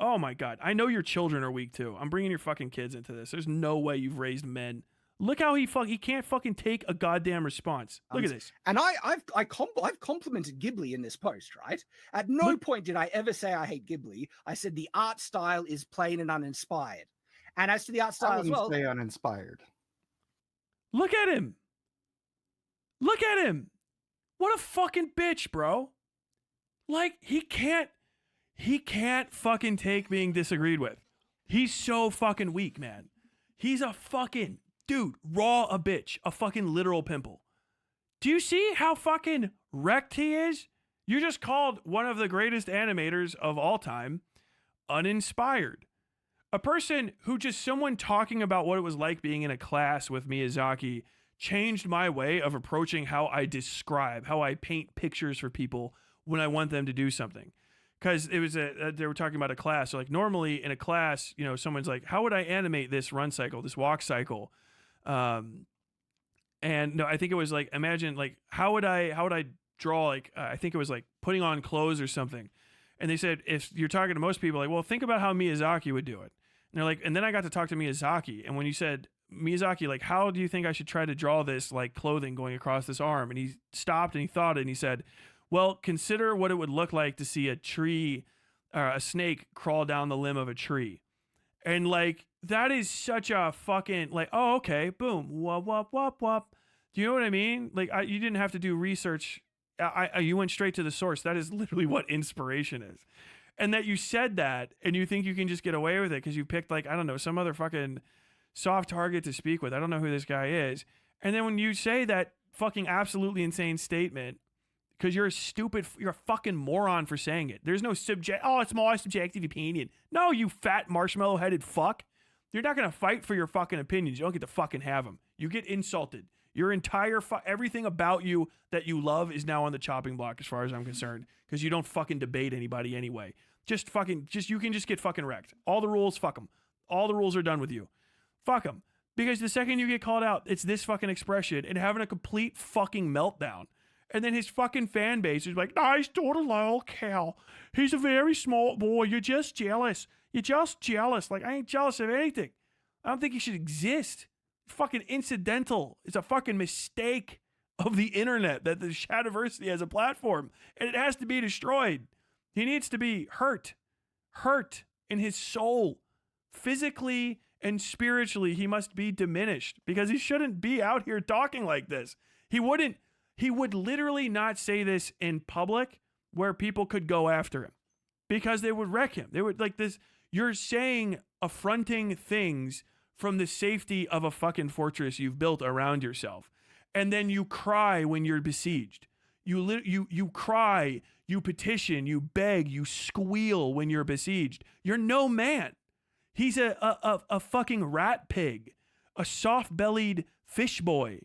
Oh my God. I know your children are weak too. I'm bringing your fucking kids into this. There's no way you've raised men. Look how he can't fucking take a goddamn response. Look at this. And I've complimented Ghibli in this post, right? At no point did I ever say I hate Ghibli. I said the art style is plain and uninspired. And as to the art style as well, say uninspired. Look at him. Look at him. What a fucking bitch, bro. Like, he can't fucking take being disagreed with. He's so fucking weak, man. He's a fucking dude, raw a bitch, a fucking literal pimple. Do you see how fucking wrecked he is? You just called one of the greatest animators of all time uninspired. A person who just someone talking about what it was like being in a class with Miyazaki changed my way of approaching how I describe, how I paint pictures for people when I want them to do something. Because it was they were talking about a class. So like normally in a class, you know, someone's like, how would I animate this run cycle, this walk cycle? And no, I think it was like, imagine like, how would I draw like, I think it was like putting on clothes or something. And they said, if you're talking to most people, like, well, think about how Miyazaki would do it. And they're like, and then I got to talk to Miyazaki. And when you said, Miyazaki, like, how do you think I should try to draw this, like, clothing going across this arm? And he stopped and he thought it and he said, well, consider what it would look like to see a tree, a snake crawl down the limb of a tree. And, like, that is such a fucking, like, oh, okay, boom, wop, wop, wop, wop. Do you know what I mean? Like, you didn't have to do research. You went straight to the source. That is literally what inspiration is. And that you said that and you think you can just get away with it because you picked, like, I don't know, some other fucking soft target to speak with. I don't know who this guy is. And then when you say that fucking absolutely insane statement, because you're a fucking moron for saying it. There's no it's my subjective opinion. No, you fat marshmallow headed fuck. You're not going to fight for your fucking opinions. You don't get to fucking have them. You get insulted. Your entire, everything about you that you love is now on the chopping block as far as I'm concerned. Because you don't fucking debate anybody anyway. You can just get fucking wrecked. All the rules, fuck them. All the rules are done with you. Fuck them. Because the second you get called out, it's this fucking expression and having a complete fucking meltdown. And then his fucking fan base is like, nice daughter, lol, cow. He's a very smart boy. You're just jealous. You're just jealous. Like, I ain't jealous of anything. I don't think he should exist. Fucking incidental. It's a fucking mistake of the internet that the Shadiversity has a platform. And it has to be destroyed. He needs to be hurt in his soul. Physically and spiritually, he must be diminished because he shouldn't be out here talking like this. He would literally not say this in public where people could go after him because they would wreck him. They would like this. You're saying affronting things from the safety of a fucking fortress you've built around yourself. And then you cry when you're besieged. You cry, you petition, you beg, you squeal when you're besieged. You're no man. He's a fucking rat pig, a soft-bellied fish boy,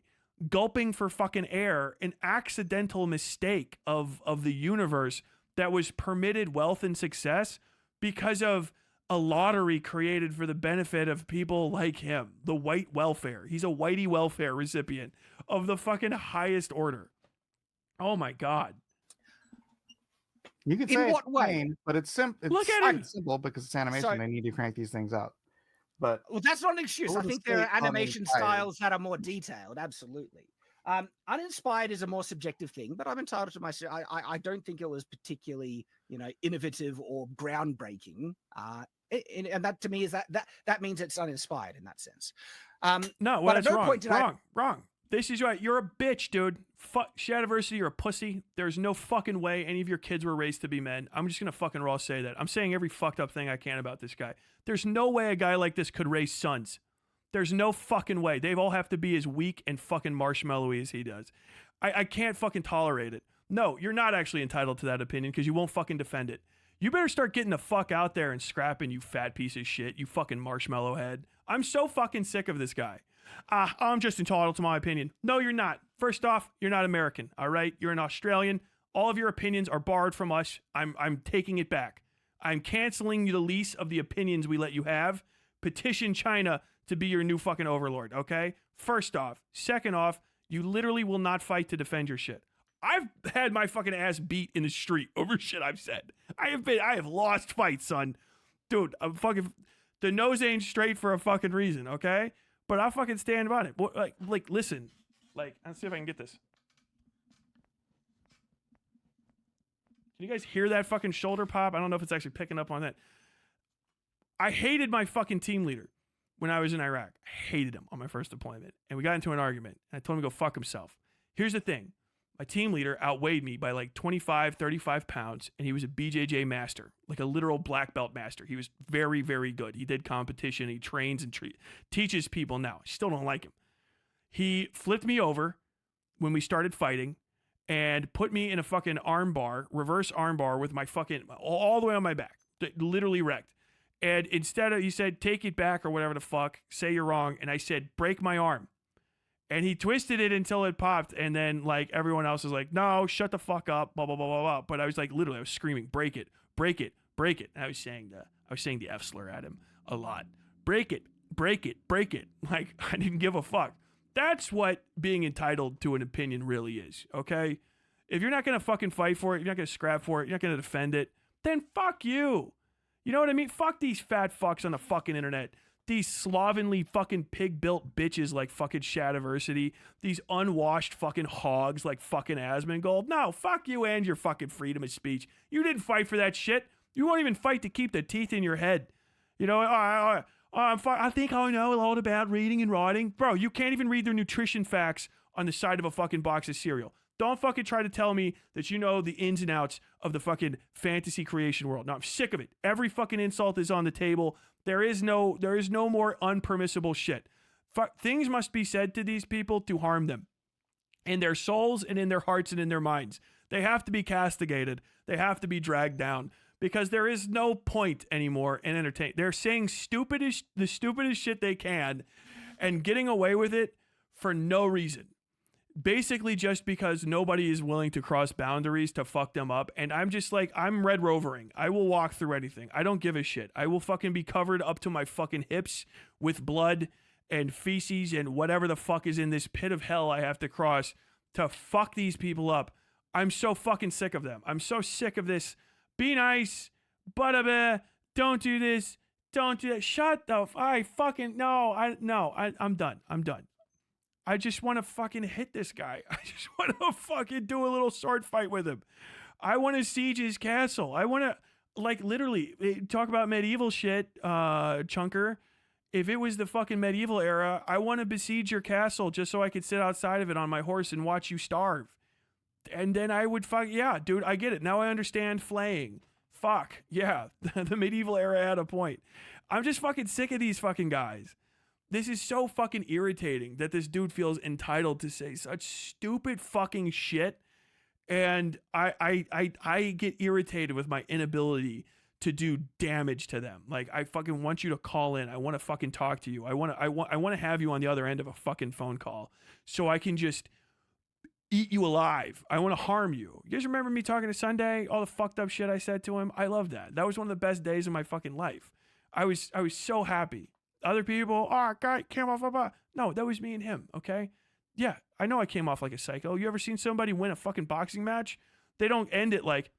gulping for fucking air, an accidental mistake of the universe that was permitted wealth and success because of a lottery created for the benefit of people like him, the white welfare. He's a whitey welfare recipient of the fucking highest order. Oh my God. You could say in what way? plain, but it's simple. Look at him. Simple because it's animation. So, they need to crank these things out. But well, that's not an excuse. I think there are animation uninspired styles that are more detailed. Absolutely. Uninspired is a more subjective thing, but I'm entitled to my. I don't think it was particularly, innovative or groundbreaking. And that to me is that means it's uninspired in that sense. No, well, that's wrong. This is right. You're a bitch, dude. Fuck Shadiversity, you're a pussy. There's no fucking way any of your kids were raised to be men. I'm just gonna fucking raw say that. I'm saying every fucked up thing I can about this guy. There's no way a guy like this could raise sons. There's no fucking way. They all have to be as weak and fucking marshmallowy as he does. I can't fucking tolerate it. No, you're not actually entitled to that opinion because you won't fucking defend it. You better start getting the fuck out there and scrapping, you fat piece of shit, you fucking marshmallow head. I'm so fucking sick of this guy. I'm just entitled to my opinion. No, you're not. First off, you're not American, all right? You're an Australian. All of your opinions are barred from us. I'm taking it back. I'm canceling the lease of the opinions we let you have. Petition China to be your new fucking overlord, okay? First off. Second off, you literally will not fight to defend your shit. I've had my fucking ass beat in the street over shit I've said. I have lost fights, son. Dude, the nose ain't straight for a fucking reason, okay? But I'll fucking stand by it. Like, listen. Like, let's see if I can get this. Can you guys hear that fucking shoulder pop? I don't know if it's actually picking up on that. I hated my fucking team leader when I was in Iraq. I hated him on my first deployment. And we got into an argument. And I told him to go fuck himself. Here's the thing. My team leader outweighed me by like 25, 35 pounds, and he was a BJJ master, like a literal black belt master. He was very, very good. He did competition. He trains and teaches people now. I still don't like him. He flipped me over when we started fighting, and put me in a fucking armbar, reverse armbar with my fucking all the way on my back, literally wrecked. And instead of, he said, take it back or whatever the fuck, say you're wrong. And I said, break my arm. And he twisted it until it popped. And then like everyone else was like, no, shut the fuck up, blah, blah, blah, blah, blah. But I was like, literally, I was screaming, break it, break it, break it. And I was saying the F slur at him a lot. Break it, break it, break it. Like, I didn't give a fuck. That's what being entitled to an opinion really is, okay? If you're not going to fucking fight for it, you're not going to scrap for it, you're not going to defend it, then fuck you. You know what I mean? Fuck these fat fucks on the fucking internet. These slovenly fucking pig-built bitches like fucking Shadiversity. These unwashed fucking hogs like fucking Asmongold. No, fuck you and your fucking freedom of speech. You didn't fight for that shit. You won't even fight to keep the teeth in your head. You know, I think I know a lot about reading and writing. Bro, you can't even read their nutrition facts on the side of a fucking box of cereal. Don't fucking try to tell me that you know the ins and outs of the fucking fantasy creation world. No, I'm sick of it. Every fucking insult is on the table. There is no more unpermissible shit. Things must be said to these people to harm them. In their souls and in their hearts and in their minds. They have to be castigated. They have to be dragged down. Because there is no point anymore in entertainment. They're saying the stupidest shit they can and getting away with it for no reason. Basically just because nobody is willing to cross boundaries to fuck them up. And I'm just like, I'm Red Rovering. I will walk through anything. I don't give a shit. I will fucking be covered up to my fucking hips with blood and feces and whatever the fuck is in this pit of hell I have to cross to fuck these people up. I'm so fucking sick of them. I'm so sick of this. Be nice, but don't do this, don't do that. Shut the I'm done. I just want to fucking hit this guy. I just want to fucking do a little sword fight with him. I want to siege his castle. I want to, like, literally talk about medieval shit, Chunker. If it was the fucking medieval era, I want to besiege your castle just so I could sit outside of it on my horse and watch you starve. And then I would yeah, dude, I get it. Now I understand flaying. Fuck. Yeah, the medieval era had a point. I'm just fucking sick of these fucking guys. This is so fucking irritating that this dude feels entitled to say such stupid fucking shit. And I get irritated with my inability to do damage to them. Like, I fucking want you to call in. I want to fucking talk to you. I want to have you on the other end of a fucking phone call so I can just eat you alive. I want to harm you. You guys remember me talking to Sunday? All the fucked up shit I said to him? I love that. That was one of the best days of my fucking life. I was so happy. Other people, guy came off. No, that was me and him, okay? Yeah, I know I came off like a psycho. You ever seen somebody win a fucking boxing match? They don't end it like,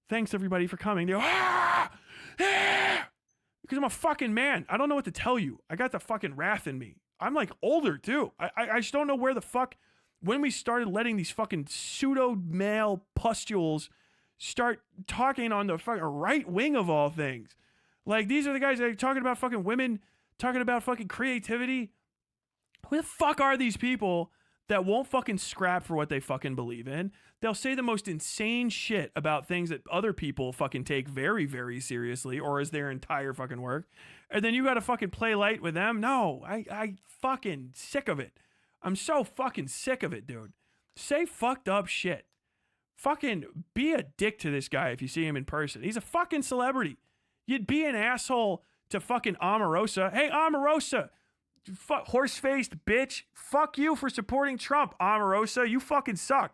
thanks everybody for coming. They go, because I'm a fucking man. I don't know what to tell you. I got the fucking wrath in me. I'm like older too. I just don't know where the fuck, when we started letting these fucking pseudo-male pustules start talking on the fucking right wing of all things. Like, these are the guys that are talking about fucking women, talking about fucking creativity. Who the fuck are these people that won't fucking scrap for what they fucking believe in? They'll say the most insane shit about things that other people fucking take very, very seriously or as their entire fucking work. And then you gotta fucking play light with them? No, I fucking sick of it. I'm so fucking sick of it, dude. Say fucked up shit. Fucking be a dick to this guy if you see him in person. He's a fucking celebrity. You'd be an asshole to fucking Omarosa. Hey, Omarosa, horse-faced bitch. Fuck you for supporting Trump, Omarosa. You fucking suck.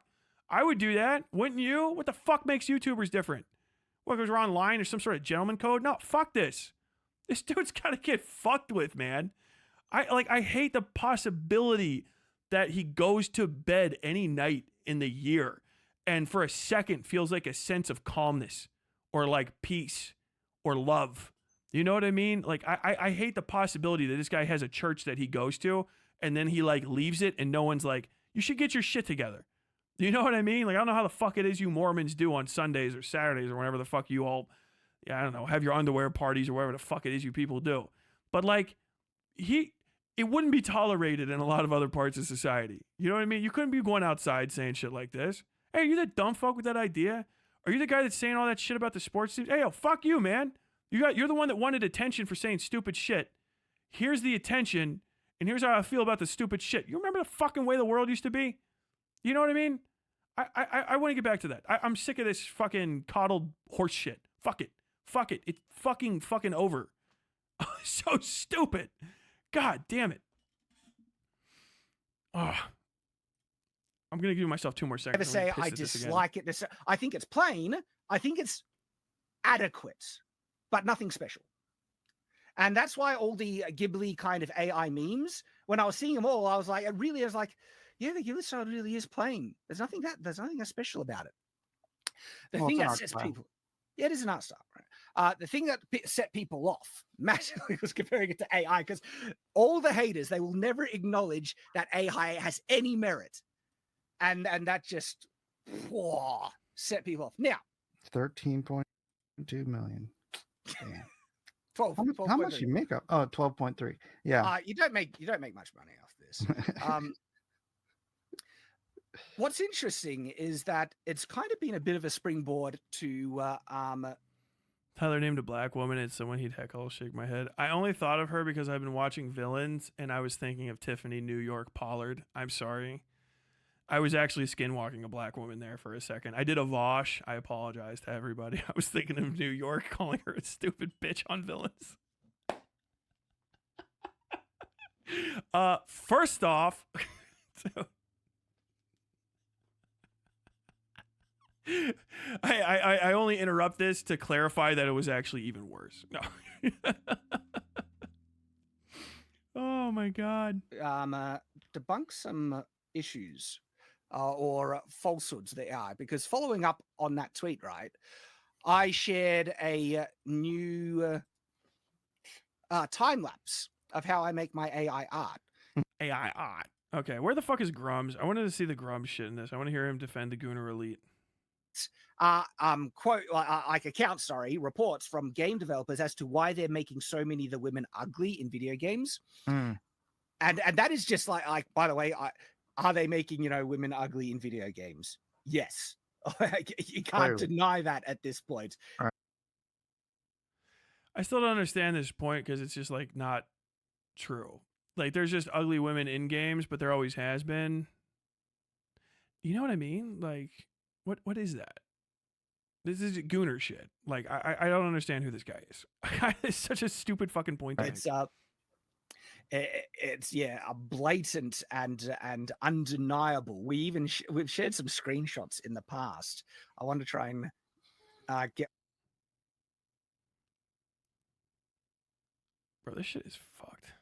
I would do that, wouldn't you? What the fuck makes YouTubers different? What, because we're online or some sort of gentleman code? No, fuck this. This dude's gotta get fucked with, man. I hate the possibility that he goes to bed any night in the year and for a second feels like a sense of calmness or like peace or love. You know what I mean? Like, I hate the possibility that this guy has a church that he goes to and then he like leaves it and no one's like, you should get your shit together. You know what I mean? Like, I don't know how the fuck it is you Mormons do on Sundays or Saturdays or whenever the fuck you all, I don't know, have your underwear parties or whatever the fuck it is you people do. But like, it wouldn't be tolerated in a lot of other parts of society. You know what I mean? You couldn't be going outside saying shit like this. Hey, are you the dumb fuck with that idea? Are you the guy that's saying all that shit about the sports teams? Hey, yo, fuck you, man. You're the one that wanted attention for saying stupid shit. Here's the attention, and here's how I feel about the stupid shit. You remember the fucking way the world used to be? You know what I mean? I want to get back to that. I'm sick of this fucking coddled horse shit. Fuck it. Fuck it. It's fucking over. So stupid. God damn it. Oh. I'm going to give myself 2 more seconds. Never say I dislike it. I think it's plain. I think it's adequate, but nothing special. And that's why all the Ghibli kind of AI memes, when I was seeing them all, I was like, yeah, the Ghibli style really is plain. There's nothing that special about it. The thing that sets people, yeah, it is an art style, right? The thing that set people off massively was comparing it to AI, because all the haters, they will never acknowledge that AI has any merit. And that just set people off. Now, 13.2 million. Damn. 12. How much you make up? Oh, 12.3. Yeah. You don't make much money off this. What's interesting is that it's kind of been a bit of a springboard to Tyler named a black woman and someone he'd heckle. Shake my head. I only thought of her because I've been watching Villains and I was thinking of Tiffany New York Pollard. I'm sorry. I was actually skinwalking a black woman there for a second. I did a Vosh. I apologize to everybody. I was thinking of New York, calling her a stupid bitch on Villains. First off, I only interrupt this to clarify that it was actually even worse. No. Oh my God. Debunk some issues. Or falsehoods they are, because following up on that tweet, right, I shared a new time lapse of how I make my AI art. AI art. Okay, where the fuck is Grummz? I wanted to see the Grummz shit in this. I want to hear him defend the Gooner Elite. Quote, reports from game developers as to why they're making so many of the women ugly in video games. And that is just like, by the way, are they making, women ugly in video games? Yes. You can't deny that at this point. Right. I still don't understand this point because it's just like not true. Like there's just ugly women in games, but there always has been. You know what I mean? Like what is that? This is Gooner shit. Like I don't understand who this guy is. It's such a stupid fucking point. It's a blatant and undeniable. We've shared some screenshots in the past. I want to try and get. Bro, this shit is fucked.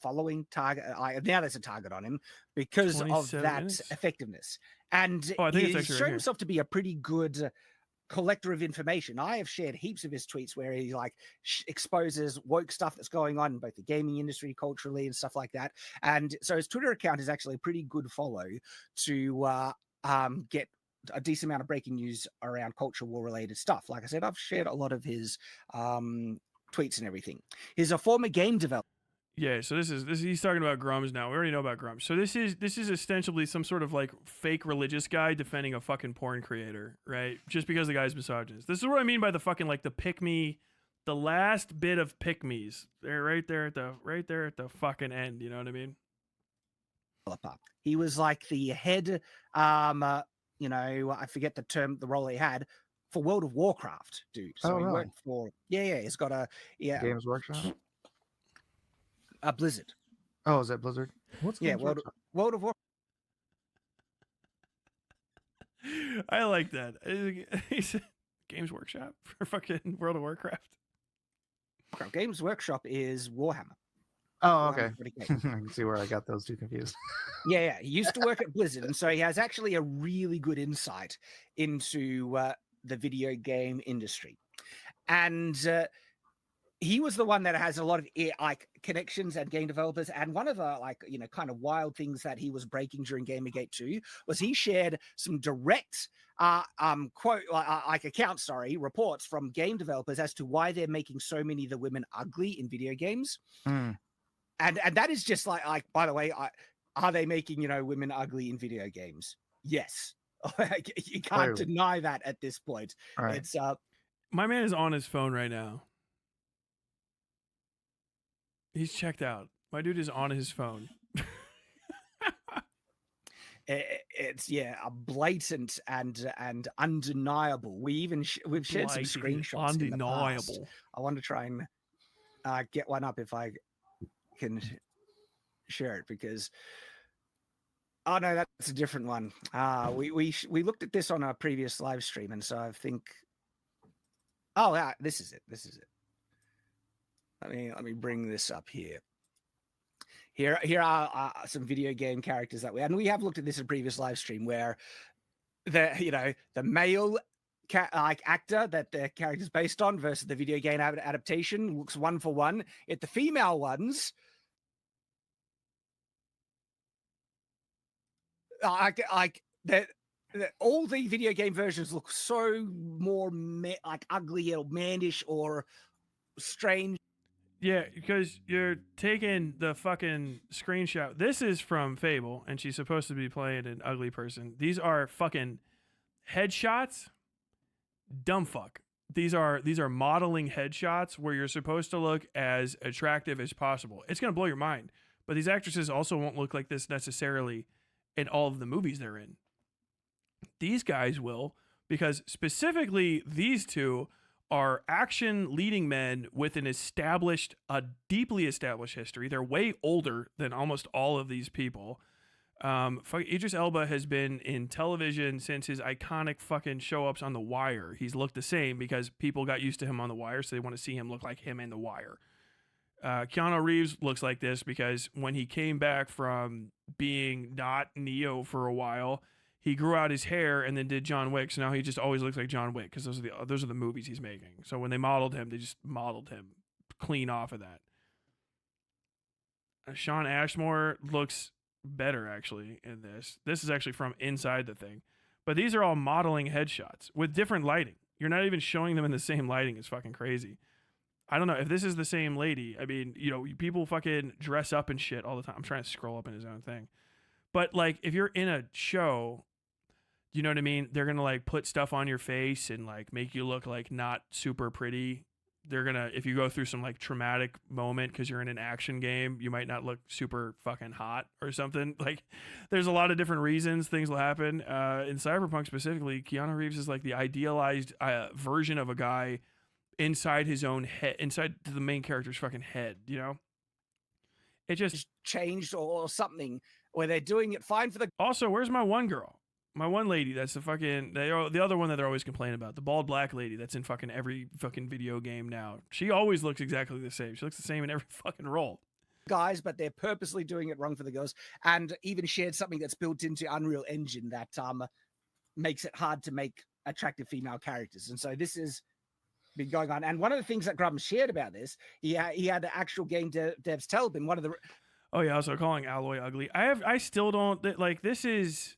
Following target. Now there's a target on him because of that effectiveness, and he's shown himself to be a pretty good collector of information. I have shared heaps of his tweets where he exposes woke stuff that's going on in both the gaming industry, culturally, and stuff like that. And so his Twitter account is actually a pretty good follow to get a decent amount of breaking news around culture war related stuff. Like I said, I've shared a lot of his tweets and everything. He's a former game developer. Yeah, so this is he's talking about Grummz now. We already know about Grummz. So this is ostensibly some sort of like fake religious guy defending a fucking porn creator, right? Just because the guy's misogynist. This is what I mean by the fucking like the pick me, the last bit of pick me's. They're right there at the fucking end. You know what I mean? He was like the head, I forget the role he had for World of Warcraft, dude. So he worked for he's got a Games Workshop. Blizzard. Oh, is that Blizzard? What's World of Warcraft? I like that. He said Games Workshop for fucking World of Warcraft. Games Workshop is Warhammer. Oh, okay. I can see where I got those two confused. Yeah. He used to work at Blizzard, and so he has actually a really good insight into the video game industry. And he was the one that has a lot of connections and game developers. And one of the kind of wild things that he was breaking during Gamergate 2 was he shared some direct reports from game developers as to why they're making so many of the women ugly in video games. And that is just like by the way, are they making women ugly in video games? Yes. You can't deny that at this point. Right. It's my man is on his phone right now. He's checked out. My dude is on his phone. it's a blatant and undeniable. We've shared some screenshots undeniable. in the past. I want to try and get one up if I can share it, because oh no, that's a different one. We looked at this on our previous live stream, and so I think this is it. Let me bring this up here. Here are some video game characters that we have looked at this in a previous live stream, where the male actor that the character's based on versus the video game adaptation looks one for one. Yet the female ones, all the video game versions look so more ugly or mannish or strange. Yeah, because you're taking the fucking screenshot. This is from Fable, and she's supposed to be playing an ugly person. These are fucking headshots. Dumb fuck. These are modeling headshots where you're supposed to look as attractive as possible. It's gonna blow your mind. But these actresses also won't look like this necessarily in all of the movies they're in. These guys will, because specifically these two are action leading men with a deeply established history. They're way older than almost all of these people. Idris Elba has been in television since his iconic fucking show-ups on The Wire. He's looked the same because people got used to him on The Wire, so they want to see him look like him in The Wire. Keanu Reeves looks like this because when he came back from being not Neo for a while, he grew out his hair and then did John Wick. So now he just always looks like John Wick because those are the movies he's making. So when they modeled him, they just modeled him clean off of that. Sean Ashmore looks better actually in this. This is actually from inside the thing. But these are all modeling headshots with different lighting. You're not even showing them in the same lighting. It's fucking crazy. I don't know if this is the same lady. I mean, people fucking dress up and shit all the time. I'm trying to scroll up in his own thing. But like if you're in a show, you know what I mean? They're going to like put stuff on your face and like make you look like not super pretty. They're going to, if you go through some like traumatic moment because you're in an action game, you might not look super fucking hot or something. Like there's a lot of different reasons things will happen. In Cyberpunk specifically, Keanu Reeves is like the idealized version of a guy inside his own head, inside the main character's fucking head, It just changed or something where they're doing it fine for the. Also, where's my one girl? My one lady, that's the other one that they're always complaining about, the bald black lady that's in fucking every fucking video game now. She always looks exactly the same. She looks the same in every fucking role. Guys, but they're purposely doing it wrong for the girls, and even shared something that's built into Unreal Engine that makes it hard to make attractive female characters. And so this has been going on. And one of the things that Grummz shared about this, he had the actual game devs tell him one of the. Oh yeah, also calling Alloy ugly. I still don't like this is.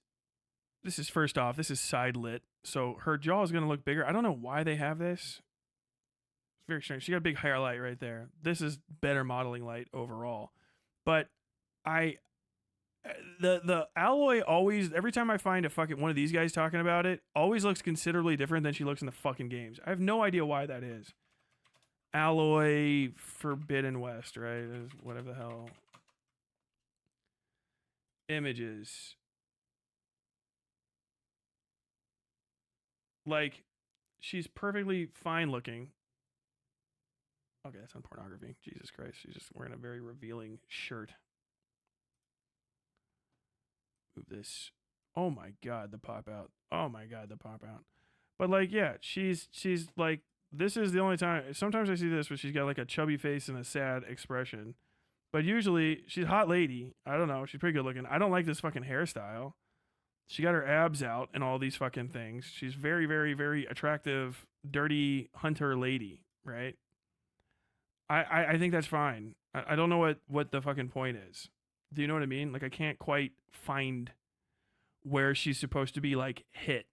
This is first off, this is side lit, so her jaw is going to look bigger. I don't know why they have this. It's very strange. She got a big highlight right there. This is better modeling light overall. But the Alloy always, every time I find a fucking one of these guys talking about it, always looks considerably different than she looks in the fucking games. I have no idea why that is. Alloy Forbidden West, right? Whatever the hell. Images. Like, she's perfectly fine looking. Okay, that's on pornography. Jesus Christ. She's just wearing a very revealing shirt. Move this. Oh my God, the pop out. Oh my God, the pop out. But like, yeah, she's like, this is the only time. Sometimes I see this where she's got like a chubby face and a sad expression. But usually, she's a hot lady. I don't know. She's pretty good looking. I don't like this fucking hairstyle. She got her abs out and all these fucking things. She's very, very, very attractive, dirty hunter lady, right? I think that's fine. I don't know what the fucking point is. Do you know what I mean? Like, I can't quite find where she's supposed to be, like, hit.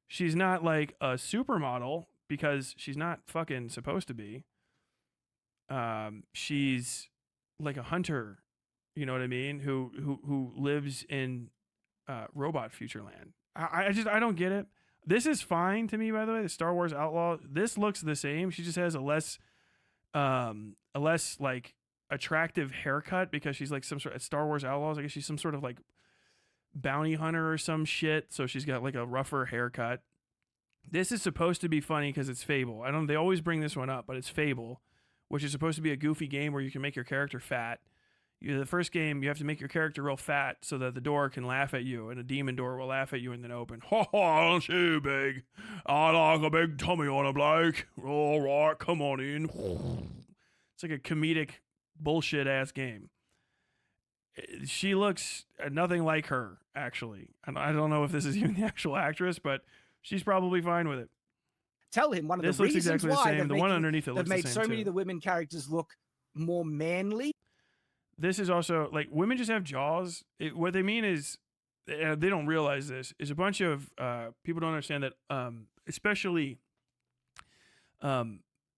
She's not, like, a supermodel because she's not fucking supposed to be. She's like a hunter, you know what I mean? Who lives in robot Futureland. I don't get it. This is fine to me, by the way. The Star Wars Outlaw. This looks the same. She just has a less like attractive haircut because she's like some sort of Star Wars Outlaws. I guess she's some sort of like bounty hunter or some shit, so she's got like a rougher haircut. This is supposed to be funny because it's Fable. They always bring this one up, but it's Fable, which is supposed to be a goofy game where you can make your character fat. The first game, you have to make your character real fat so that the door can laugh at you, and a demon door will laugh at you and then open. Ha ha, aren't you big? I like a big tummy on a Blake. All right, come on in. It's like a comedic bullshit ass game. She looks nothing like her, actually. And I don't know if this is even the actual actress, but she's probably fine with it. Tell him one of this the looks reasons exactly the why same. The one underneath it looks the same they've made so many too. of the women characters look more manly. This is also like women just have jaws. What they mean is they don't realize this is a bunch of people don't understand that especially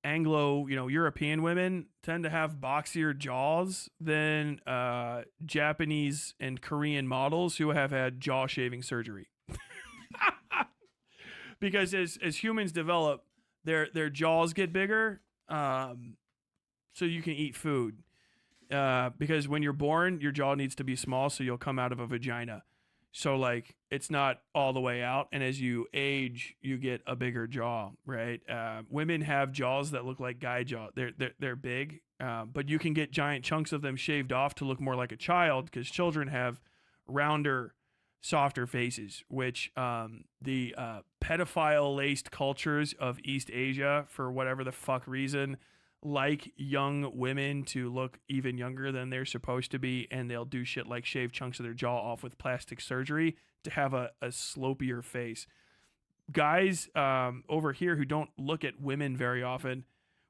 Anglo, European women tend to have boxier jaws than Japanese and Korean models who have had jaw shaving surgery. Because as humans develop, their jaws get bigger, so you can eat food. Because when you're born, your jaw needs to be small, so you'll come out of a vagina. So like it's not all the way out, and as you age, you get a bigger jaw, right? Women have jaws that look like guy jaw. They're big, but you can get giant chunks of them shaved off to look more like a child, because children have rounder, softer faces, which the pedophile-laced cultures of East Asia, for whatever the fuck reason, like young women to look even younger than they're supposed to be, and they'll do shit like shave chunks of their jaw off with plastic surgery to have a slopier face. Guys over here who don't look at women very often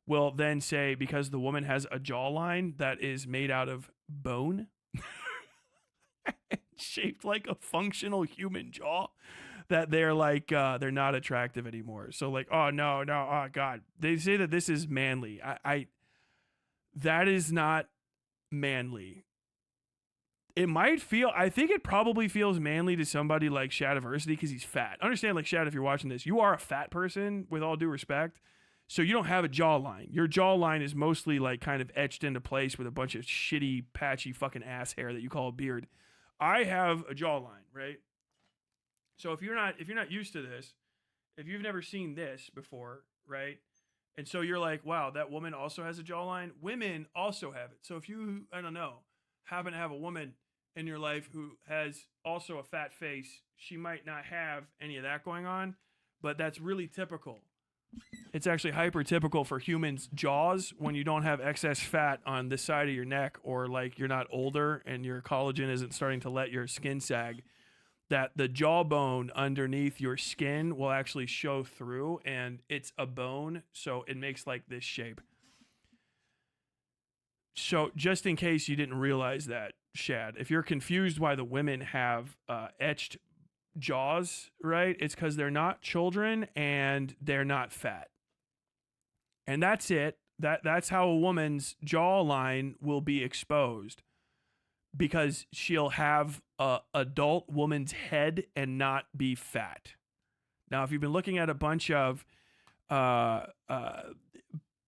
will then say, because the woman has a jawline that is made out of bone, shaped like a functional human jaw, that they're like they're not attractive anymore. So like, oh no, oh god, they say that this is manly. I that is not manly. It might feel, I think it probably feels manly to somebody like Shadiversity because he's fat. Understand, like, Shad, if you're watching this, you are a fat person, with all due respect, so you don't have a jawline. Your jawline is mostly like kind of etched into place with a bunch of shitty patchy fucking ass hair that you call a beard. I have a jawline, right? So if you're not used to this, if you've never seen this before, right? And so you're like, wow, that woman also has a jawline. Women also have it. So if you, I don't know, happen to have a woman in your life who has also a fat face, she might not have any of that going on, but that's really typical. It's actually hyper typical for humans' jaws when you don't have excess fat on this side of your neck, or like you're not older and your collagen isn't starting to let your skin sag, that the jawbone underneath your skin will actually show through, and it's a bone, so it makes like this shape. So just in case you didn't realize that, Shad, if you're confused why the women have etched jaws, right, it's because they're not children and they're not fat. And that's it. That's how a woman's jawline will be exposed, because she'll have a adult woman's head and not be fat. Now, if you've been looking at a bunch of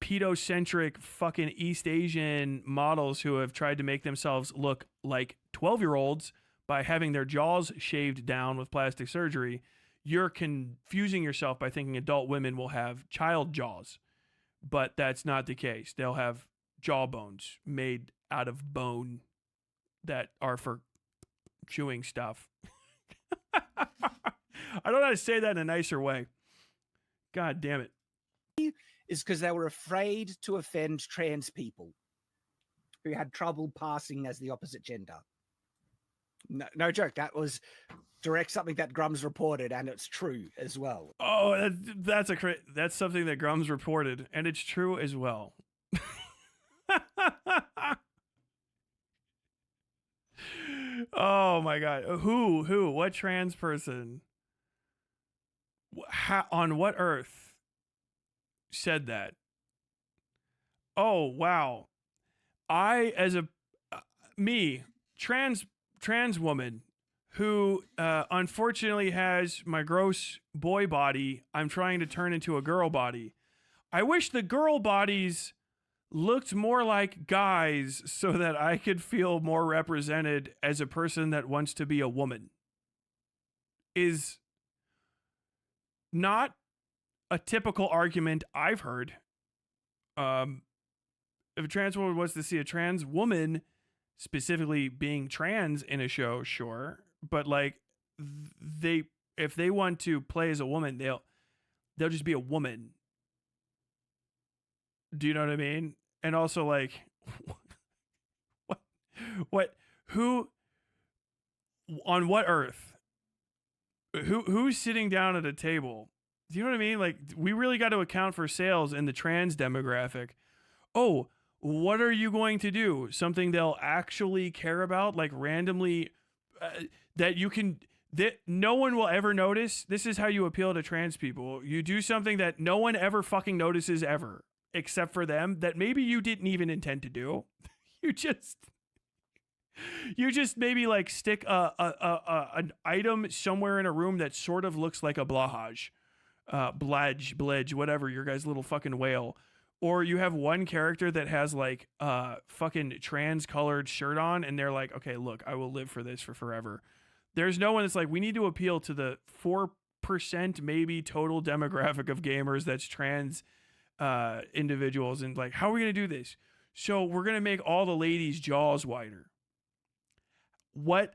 pedocentric fucking East Asian models who have tried to make themselves look like 12-year-olds by having their jaws shaved down with plastic surgery, you're confusing yourself by thinking adult women will have child jaws. But that's not the case. They'll have jawbones made out of bone that are for chewing stuff. I don't know how to say that in a nicer way. God damn it. Is because they were afraid to offend trans people who had trouble passing as the opposite gender. No joke. That was direct something that Grummz reported, and it's true as well. Oh, that's something that Grummz reported, and it's true as well. Oh my god. Who? What trans person? On what earth said that? Oh, wow. I, as a trans woman who unfortunately has my gross boy body, I'm trying to turn into a girl body. I wish the girl bodies looked more like guys so that I could feel more represented as a person that wants to be a woman. is not a typical argument I've heard. If a trans woman wants to see a trans woman specifically being trans in a show, sure, but like if they want to play as a woman, they'll just be a woman. Do you know what I mean? And also, like, who, on what earth? Who's sitting down at a table? Do you know what I mean? Like, we really got to account for sales in the trans demographic. Oh, what are you going to do? Something they'll actually care about, like randomly, that you can, that no one will ever notice. This is how you appeal to trans people. You do something that no one ever fucking notices ever, except for them, that maybe you didn't even intend to do. You just maybe like stick an item somewhere in a room that sort of looks like a blahage, bledge, whatever, your guy's little fucking whale. Or you have one character that has like fucking trans colored shirt on, and they're like, okay, look, I will live for this for forever. There's no one that's like, we need to appeal to the 4% maybe total demographic of gamers that's trans individuals, and like, how are we gonna do this? So we're gonna make all the ladies' jaws wider.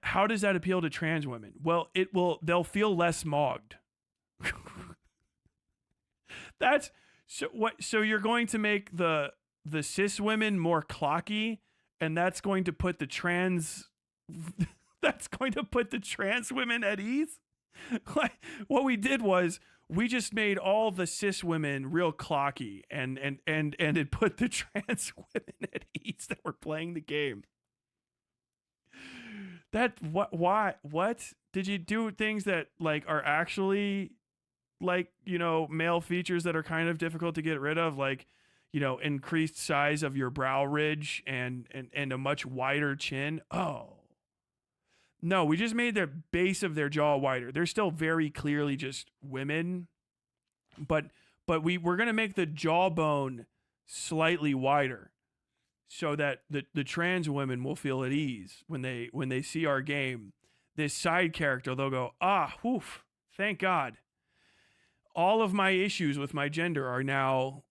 How does that appeal to trans women? Well, they'll feel less mogged. That's so you're going to make the cis women more clocky, and that's going to put the trans women at ease. Like, what we did was we just made all the cis women real clocky, and it put the trans women at ease that were playing the game. Why did you do things that like are actually like, you know, male features that are kind of difficult to get rid of, like, you know, increased size of your brow ridge and a much wider chin? Oh no, we just made the base of their jaw wider. They're still very clearly just women, but we're gonna make the jawbone slightly wider, so that the trans women will feel at ease when they see our game. This side character, they'll go, woof, thank God. All of my issues with my gender are now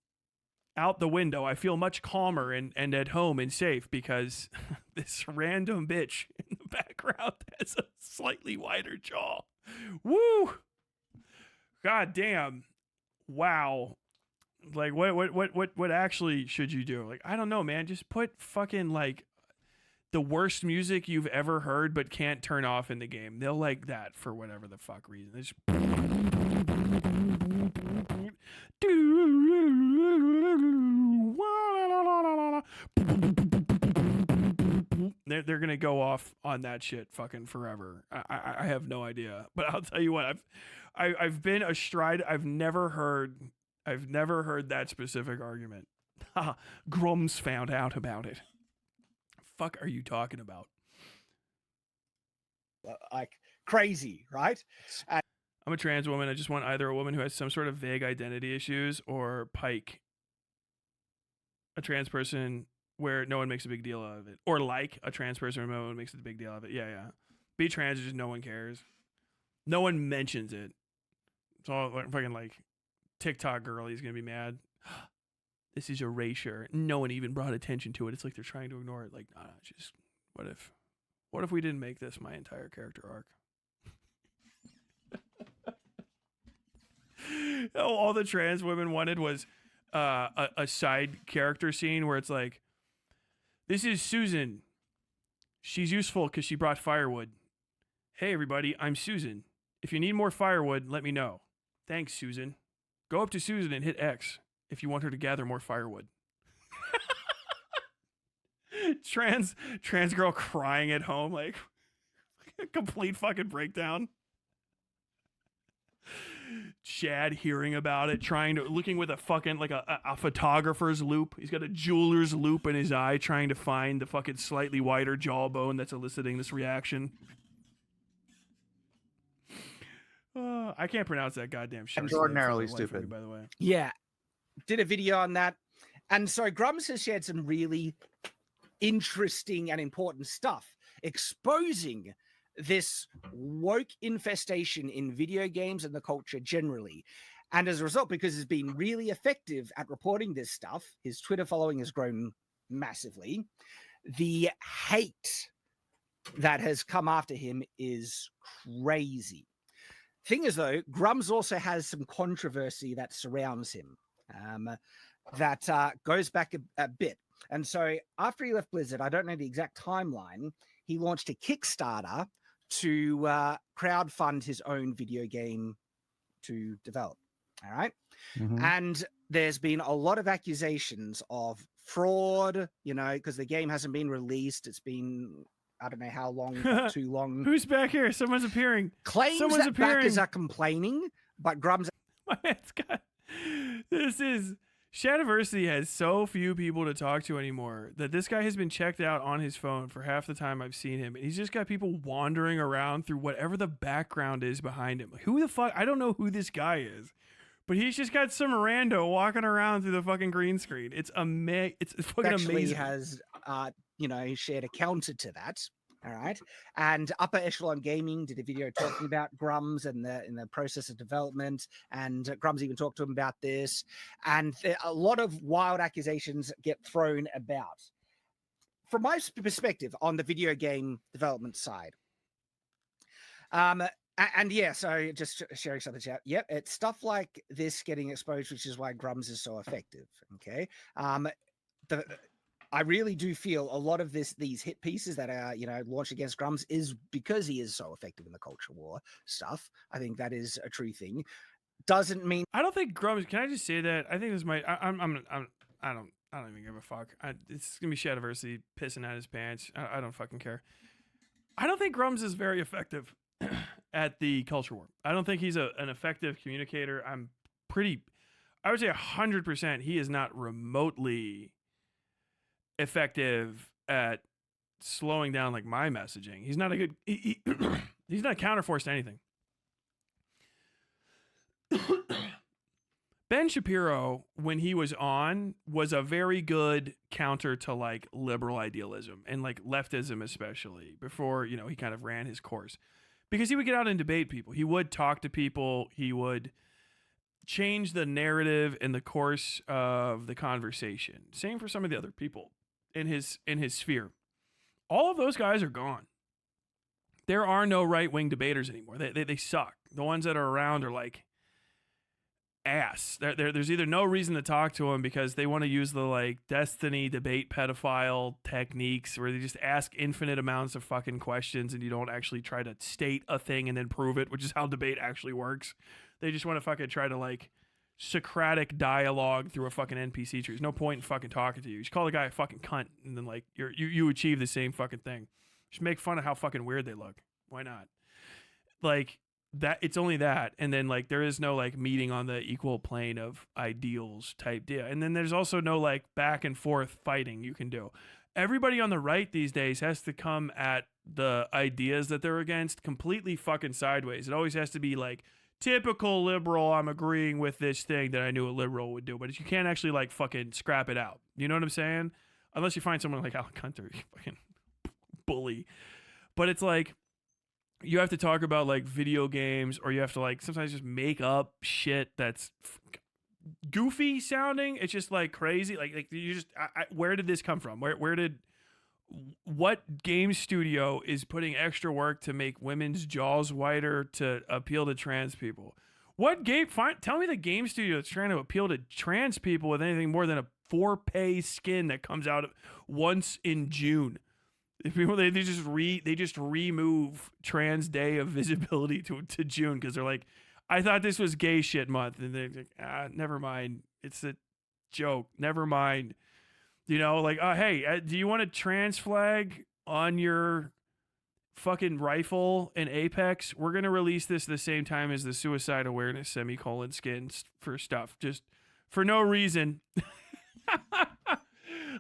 out the window. I feel much calmer and at home and safe because this random bitch in the background has a slightly wider jaw. Woo! God damn. Wow. Like, what actually should you do? Like, I don't know, man. Just put fucking like the worst music you've ever heard but can't turn off in the game. They'll like that for whatever the fuck reason. They just... They're gonna go off on that shit fucking forever. I have no idea, but I'll tell you what, I've been astride. I've never heard that specific argument. Grummz found out about it. Fuck are you talking about? Like crazy, right? I'm a trans woman. I just want either a woman who has some sort of vague identity issues, or Pike, a trans person where no one makes a big deal out of it, or like a trans person where no one makes a big deal out of it. Yeah. Be trans, just no one cares. No one mentions it. It's all like fucking like TikTok girlie's gonna be mad. This is erasure. No one even brought attention to it. It's like they're trying to ignore it. Like, just what if we didn't make this my entire character arc? All the trans women wanted was a side character scene where it's like, this is Susan. She's useful because she brought firewood. Hey, everybody, I'm Susan. If you need more firewood, let me know. Thanks, Susan. Go up to Susan and hit X if you want her to gather more firewood. Trans girl crying at home, like a complete fucking breakdown. Chad hearing about it, looking with a fucking like a photographer's loop. He's got a jeweler's loop in his eye, trying to find the fucking slightly wider jawbone that's eliciting this reaction. I can't pronounce that goddamn shit. Extraordinarily stupid, by the way. Yeah, did a video on that, and so Grummz has shared some really interesting and important stuff, exposing this woke infestation in video games and the culture generally. And as a result, because he's been really effective at reporting this stuff, his Twitter following has grown massively. The hate that has come after him is crazy. Thing is, though, Grummz also has some controversy that surrounds him that goes back a bit. And so after he left Blizzard, I don't know the exact timeline, he launched a Kickstarter to crowdfund his own video game to develop. All right. Mhm. And there's been a lot of accusations of fraud, you know, because the game hasn't been released. It's been, I don't know how long, not too long. Who's back here? Someone's appearing. Claims Someone's that backers are complaining, but Grummz. My man's got. This is. Shadiversity has so few people to talk to anymore that this guy has been checked out on his phone for half the time I've seen him. And he's just got people wandering around through whatever the background is behind him. Who the fuck? I don't know who this guy is. But he's just got some rando walking around through the fucking green screen. It's it's fucking amazing. Has you know, shared a counter to that. All right. And Upper Echelon Gaming did a video talking about Grummz and in the process of development. And Grummz even talked to him about this. And a lot of wild accusations get thrown about. From my perspective on the video game development side. And yeah, so just sharing something out. Yep, it's stuff like this getting exposed, which is why Grummz is so effective. Okay. I really do feel a lot of these hit pieces that are, you know, launched against Grummz is because he is so effective in the culture war stuff. I think that is a true thing. Doesn't mean I don't think Grummz. Can I just say that? I think this might. I don't even give a fuck. It's gonna be Shadiversity pissing out his pants. I don't fucking care. I don't think Grummz is very effective at the culture war. I don't think he's an effective communicator. I would say 100%. He is not remotely effective at slowing down like my messaging. He's not a good he's not a counterforce to anything. Ben Shapiro, when he was on, was a very good counter to like liberal idealism and like leftism, especially before, you know, he kind of ran his course, because he would get out and debate people. He would talk to people. He would change the narrative and the course of the conversation. Same for some of the other people in his sphere. All of those guys are gone. There are no right-wing debaters anymore. They suck. The ones that are around are like ass. There's either no reason to talk to them because they want to use the like Destiny debate pedophile techniques where they just ask infinite amounts of fucking questions and you don't actually try to state a thing and then prove it, which is how debate actually works. They just want to fucking try to like Socratic dialogue through a fucking NPC tree. There's no point in fucking talking to you. You just call the guy a fucking cunt and then like you achieve the same fucking thing. Just make fun of how fucking weird they look. Why not? Like that, it's only that. And then like there is no like meeting on the equal plane of ideals type deal. And then there's also no like back and forth fighting you can do. Everybody on the right these days has to come at the ideas that they're against completely fucking sideways. It always has to be like typical liberal, I'm agreeing with this thing that I knew a liberal would do, but you can't actually like fucking scrap it out. You know what I'm saying? Unless you find someone like Alan Hunter, you fucking bully. But it's like you have to talk about like video games, or you have to like sometimes just make up shit that's goofy sounding. It's just like crazy. Like you just where did this come from? What game studio is putting extra work to make women's jaws wider to appeal to trans people? What game? Tell me the game studio that's trying to appeal to trans people with anything more than a 4Pay skin that comes out once in June. People they just remove Trans Day of visibility to June because they're like, I thought this was gay shit month, and they're like, never mind, it's a joke. Never mind. You know, like, hey, do you want a trans flag on your fucking rifle in Apex? We're going to release this the same time as the suicide awareness skins for stuff. Just for no reason.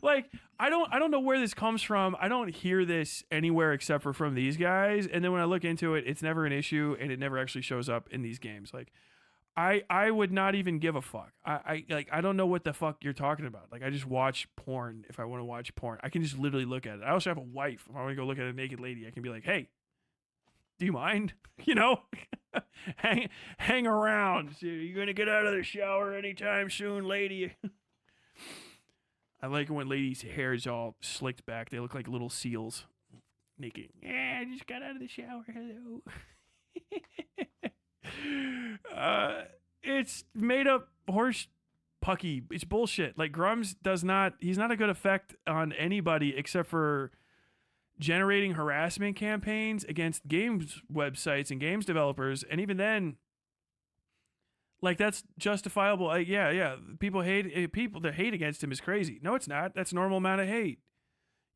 Like, I don't know where this comes from. I don't hear this anywhere except for from these guys. And then when I look into it, it's never an issue and it never actually shows up in these games. Like, I would not even give a fuck. I don't know what the fuck you're talking about. Like, I just watch porn if I want to watch porn. I can just literally look at it. I also have a wife. If I want to go look at a naked lady, I can be like, hey, Do you mind? You know, hang around. So you gonna get out of the shower anytime soon, lady? I like it when ladies' hair is all slicked back. They look like little seals. Naked. Yeah, I just got out of the shower. Hello. It's made up horse pucky. It's bullshit. Like Grummz he's not a good effect on anybody except for generating harassment campaigns against games websites and games developers. And even then, like, that's justifiable. Like, yeah. People that hate against him is crazy. No, it's not. That's normal amount of hate.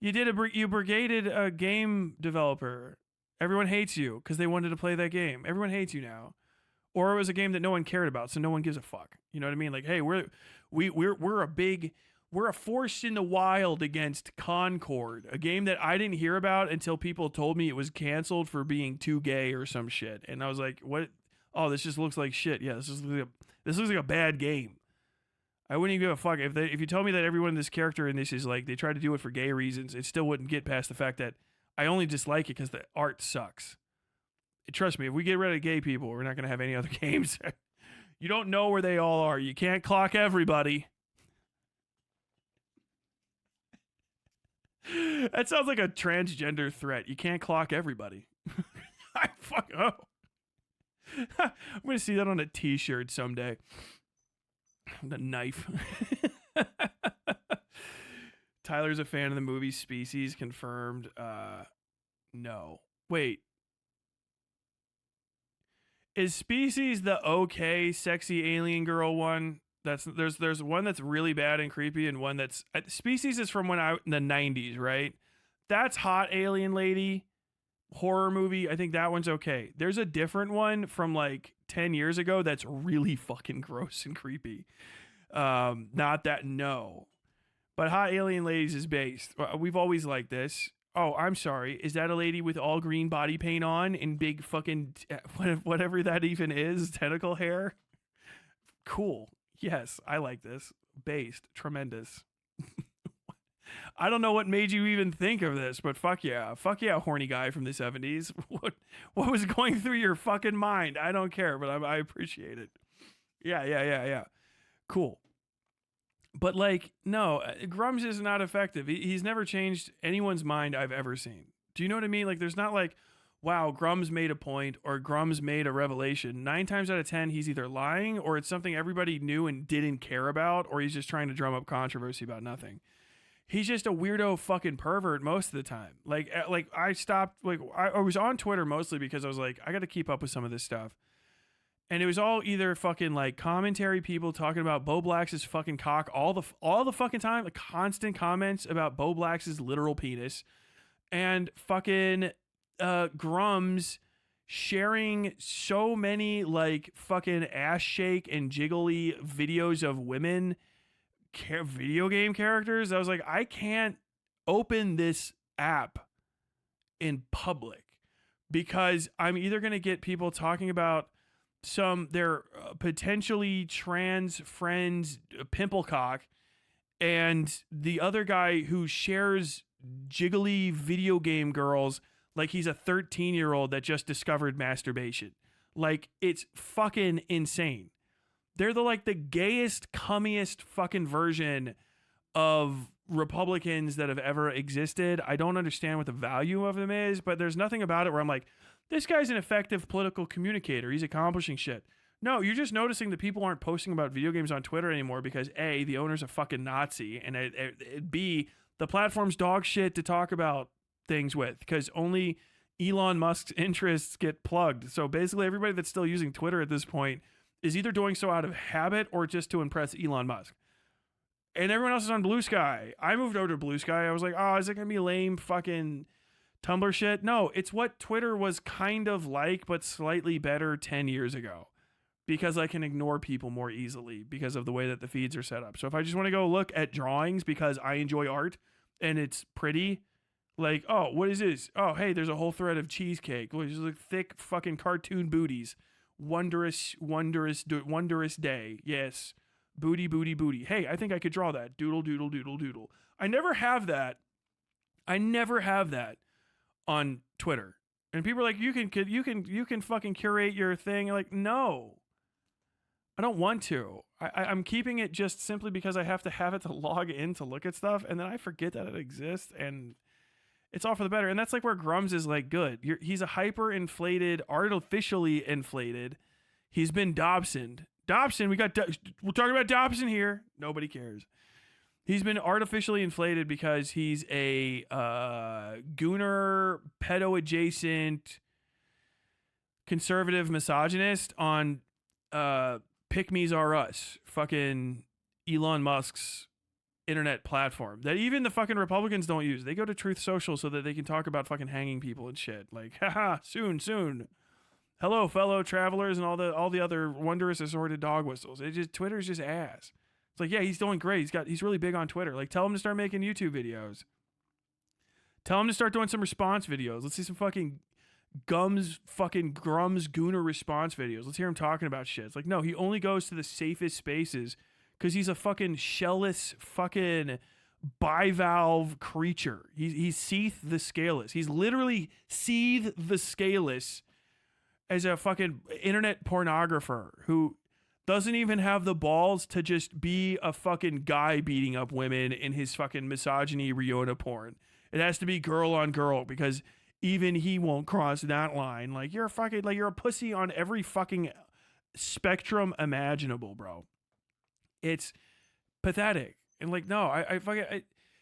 You brigaded a game developer. Everyone hates you because they wanted to play that game. Everyone hates you now. Or it was a game that no one cared about, so no one gives a fuck. You know what I mean? Like, hey, we're a force in the wild against Concord, a game that I didn't hear about until people told me it was canceled for being too gay or some shit. And I was like, what? Oh, this just looks like shit. Yeah, this looks like a bad game. I wouldn't even give a fuck if you told me that everyone in this character in this is like they tried to do it for gay reasons. It still wouldn't get past the fact that I only dislike it because the art sucks. Trust me, if we get rid of gay people, we're not gonna have any other games. You don't know where they all are. You can't clock everybody. That sounds like a transgender threat. You can't clock everybody. I'm gonna see that on a t-shirt someday. The knife. Tyler's a fan of the movie Species, confirmed. No. Wait. Is Species the okay sexy alien girl one? There's one that's really bad and creepy, and one that's Species is from in the 90s, right? That's hot alien lady horror movie. I think that one's okay. There's a different one from like 10 years ago that's really fucking gross and creepy. Not that, no. But Hot Alien Ladies is based. We've always liked this. Oh, I'm sorry. Is that a lady with all green body paint on and big fucking whatever that even is, tentacle hair? Cool. Yes, I like this. Based. Tremendous. I don't know what made you even think of this, but fuck yeah. Fuck yeah, horny guy from the 70s. What was going through your fucking mind? I don't care, but I appreciate it. Yeah. Cool. But like, no, Grummz is not effective. He's never changed anyone's mind I've ever seen. Do you know what I mean? Like, there's not like, wow, Grummz made a point or Grummz made a revelation. 9 times out of 10, he's either lying or it's something everybody knew and didn't care about, or he's just trying to drum up controversy about nothing. He's just a weirdo fucking pervert most of the time. Like I stopped, like I was on Twitter mostly because I was like, I got to keep up with some of this stuff. And it was all either fucking like commentary people talking about Bo Black's fucking cock all the fucking time, like constant comments about Bo Black's literal penis, and fucking Grummz sharing so many like fucking ass shake and jiggly videos of women video game characters. I was like, I can't open this app in public because I'm either going to get people talking about their potentially trans friends pimple cock, and the other guy who shares jiggly video game girls like he's a 13-year-old that just discovered masturbation. Like, it's fucking insane. They're the gayest, cummiest fucking version of Republicans that have ever existed. I don't understand what the value of them is, but there's nothing about it where I'm like, this guy's an effective political communicator. He's accomplishing shit. No, you're just noticing that people aren't posting about video games on Twitter anymore because A, the owner's a fucking Nazi, and B, the platform's dog shit to talk about things with because only Elon Musk's interests get plugged. So basically everybody that's still using Twitter at this point is either doing so out of habit or just to impress Elon Musk. And everyone else is on Bluesky. I moved over to Bluesky. I was like, oh, is it going to be lame fucking Tumblr shit? No, it's what Twitter was kind of like, but slightly better 10 years ago. Because I can ignore people more easily because of the way that the feeds are set up. So if I just want to go look at drawings because I enjoy art and it's pretty, like, oh, what is this? Oh, hey, there's a whole thread of cheesecake. Which is like thick fucking cartoon booties. Wondrous day. Yes. Booty. Hey, I think I could draw that. Doodle. I never have that on Twitter. And people are like, you can fucking curate your thing. Like, no, I don't want to. I'm keeping it just simply because I have to have it to log in to look at stuff, and then I forget that it exists, and it's all for the better. And that's like where Grummz is like good. He's a hyper inflated, artificially inflated. He's been Dobsoned. Dobson, we're talking about Dobson here. Nobody cares. He's been artificially inflated because he's a gooner, pedo-adjacent, conservative misogynist on Pick Me's Are Us, fucking Elon Musk's internet platform that even the fucking Republicans don't use. They go to Truth Social so that they can talk about fucking hanging people and shit. Like, haha, soon. Hello, fellow travelers and all the other wondrous assorted dog whistles. Twitter's just ass. It's like, yeah, he's doing great. He's really big on Twitter. Like, tell him to start making YouTube videos. Tell him to start doing some response videos. Let's see some fucking Grummz Gooner response videos. Let's hear him talking about shit. It's like, no, he only goes to the safest spaces because he's a fucking shellless fucking bivalve creature. He's Seath the Scaleless. He's literally Seath the Scaleless as a fucking internet pornographer who doesn't even have the balls to just be a fucking guy beating up women in his fucking misogyny Rihanna porn. It has to be girl on girl because even he won't cross that line. Like, you're a pussy on every fucking spectrum imaginable, bro. It's pathetic. And like, no,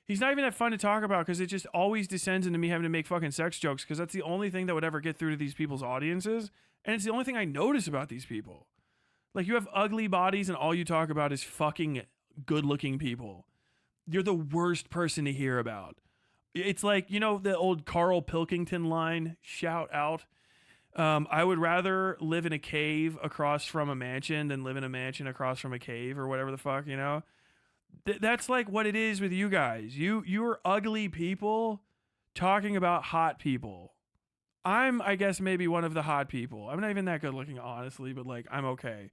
he's not even that fun to talk about because it just always descends into me having to make fucking sex jokes because that's the only thing that would ever get through to these people's audiences. And it's the only thing I notice about these people. Like, you have ugly bodies and all you talk about is fucking good-looking people. You're the worst person to hear about. It's like, you know, the old Carl Pilkington line, shout out. I would rather live in a cave across from a mansion than live in a mansion across from a cave or whatever the fuck, you know? That's like what it is with you guys. You're ugly people talking about hot people. I'm, I guess, maybe one of the hot people. I'm not even that good looking, honestly, but like, I'm okay.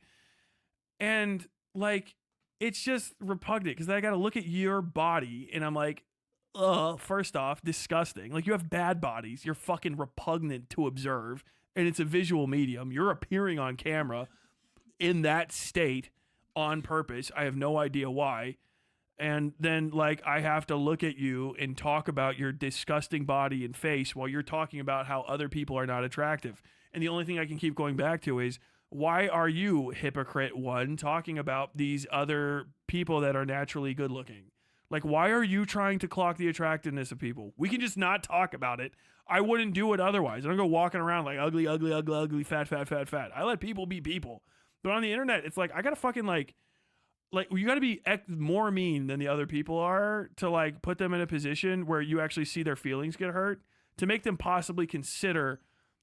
And like, it's just repugnant because I got to look at your body and I'm like, first off, disgusting. Like, you have bad bodies. You're fucking repugnant to observe. And it's a visual medium. You're appearing on camera in that state on purpose. I have no idea why. And then, like, I have to look at you and talk about your disgusting body and face while you're talking about how other people are not attractive. And the only thing I can keep going back to is, why are you, hypocrite one, talking about these other people that are naturally good looking? Like, why are you trying to clock the attractiveness of people? We can just not talk about it. I wouldn't do it otherwise. I don't go walking around like ugly, fat. I let people be people. But on the internet, it's like, I gotta fucking like you gotta be more mean than the other people are to like put them in a position where you actually see their feelings get hurt, to make them possibly consider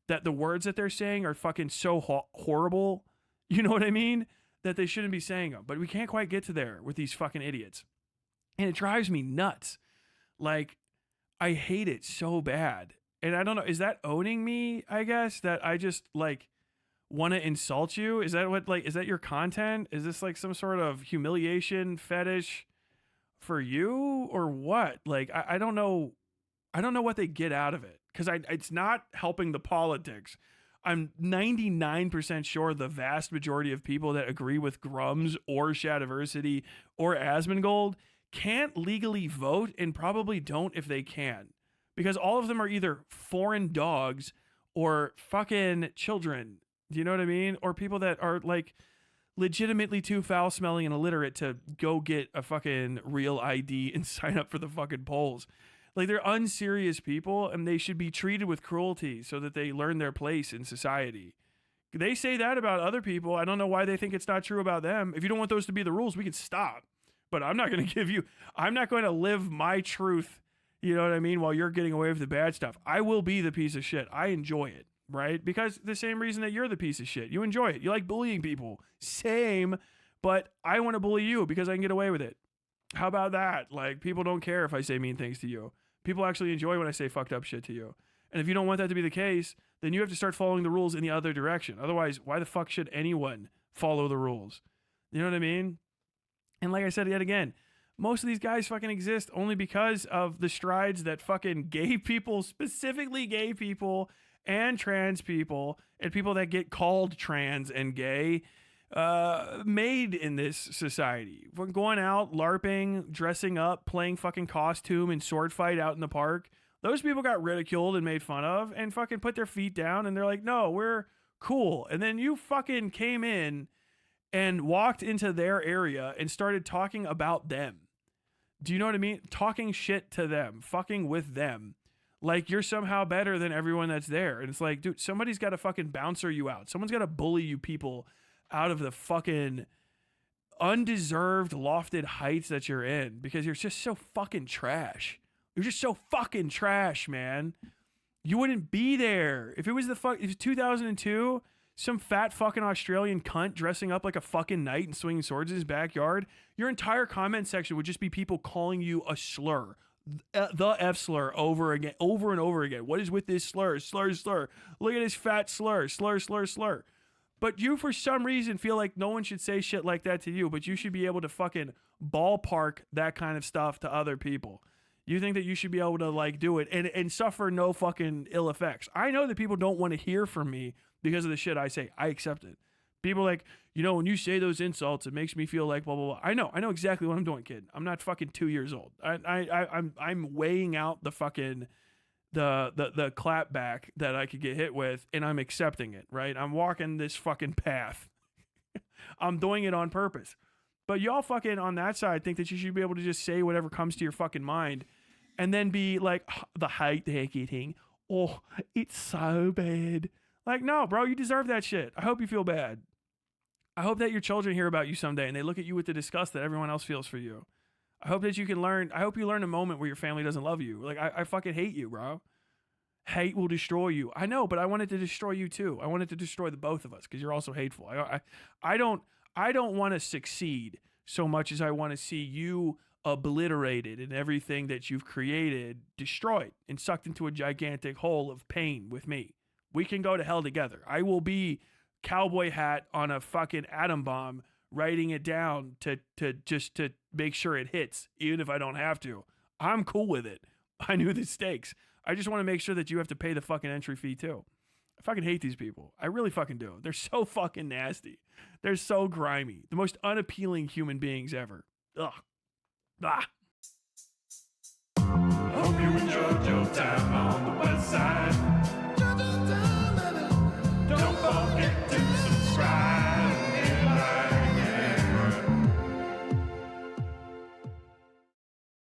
that the words that they're saying are fucking so horrible, you know what I mean, that they shouldn't be saying them. But we can't quite get to there with these fucking idiots. And it drives me nuts. Like, I hate it so bad. And I don't know, is that owning me, I guess? That I just, like, want to insult you? Is that what, like, is that your content? Is this, like, some sort of humiliation fetish for you? Or what? Like, I don't know. I don't know what they get out of it. Because it's not helping the politics. I'm 99% sure the vast majority of people that agree with Grummz or Shadiversity or Asmongold can't legally vote and probably don't if they can. Because all of them are either foreign dogs or fucking children. Do you know what I mean? Or people that are like legitimately too foul smelling and illiterate to go get a fucking real ID and sign up for the fucking polls. Like, they're unserious people and they should be treated with cruelty so that they learn their place in society. They say that about other people. I don't know why they think it's not true about them. If you don't want those to be the rules, we can stop. But I'm not going to live my truth, you know what I mean, while you're getting away with the bad stuff. I will be the piece of shit. I enjoy it, right? Because the same reason that you're the piece of shit. You enjoy it. You like bullying people. Same, but I want to bully you because I can get away with it. How about that? Like, people don't care if I say mean things to you. People actually enjoy when I say fucked up shit to you. And if you don't want that to be the case, then you have to start following the rules in the other direction. Otherwise, why the fuck should anyone follow the rules? You know what I mean? And like I said yet again, most of these guys fucking exist only because of the strides that fucking gay people, specifically gay people and trans people and people that get called trans and gay, made in this society. From going out, LARPing, dressing up, playing fucking costume and sword fight out in the park. Those people got ridiculed and made fun of and fucking put their feet down and they're like, no, we're cool. And then you fucking came in and walked into their area and started talking about them. Do you know what I mean? Talking shit to them, fucking with them. Like you're somehow better than everyone that's there. And it's like, dude, somebody's got to fucking bouncer you out. Someone's got to bully you people out of the fucking undeserved lofted heights that you're in because you're just so fucking trash. You're just so fucking trash, man. You wouldn't be there. If it was if it was 2002, some fat fucking Australian cunt dressing up like a fucking knight and swinging swords in his backyard, your entire comment section would just be people calling you a slur. The F slur over and over again. What is with this slur? Slur. Look at this fat slur. Slur. But you, for some reason, feel like no one should say shit like that to you, but you should be able to fucking ballpark that kind of stuff to other people. You think that you should be able to like do it and suffer no fucking ill effects. I know that people don't want to hear from me because of the shit I say. I accept it. People are like, you know, when you say those insults, it makes me feel like blah, blah, blah. I know exactly what I'm doing, kid. I'm not fucking 2 years old. I'm weighing out the fucking, the clap back that I could get hit with and I'm accepting it, right? I'm walking this fucking path. I'm doing it on purpose. But y'all fucking on that side think that you should be able to just say whatever comes to your fucking mind and then be like, the hate they're getting. Oh, it's so bad. Like, no, bro, you deserve that shit. I hope you feel bad. I hope that your children hear about you someday and they look at you with the disgust that everyone else feels for you. I hope that you can learn. I hope you learn a moment where your family doesn't love you. Like, I fucking hate you, bro. Hate will destroy you. I know, but I wanted to destroy you too. I wanted to destroy the both of us because you're also hateful. I don't want to succeed so much as I want to see you obliterated and everything that you've created destroyed and sucked into a gigantic hole of pain with me. We can go to hell together. I will be cowboy hat on a fucking atom bomb, writing it down to make sure it hits, even if I don't have to. I'm cool with it. I knew the stakes. I just want to make sure that you have to pay the fucking entry fee too. I fucking hate these people. I really fucking do. They're so fucking nasty. They're so grimy. The most unappealing human beings ever. Ugh. Ah. Hope you enjoyed your time on the West Side.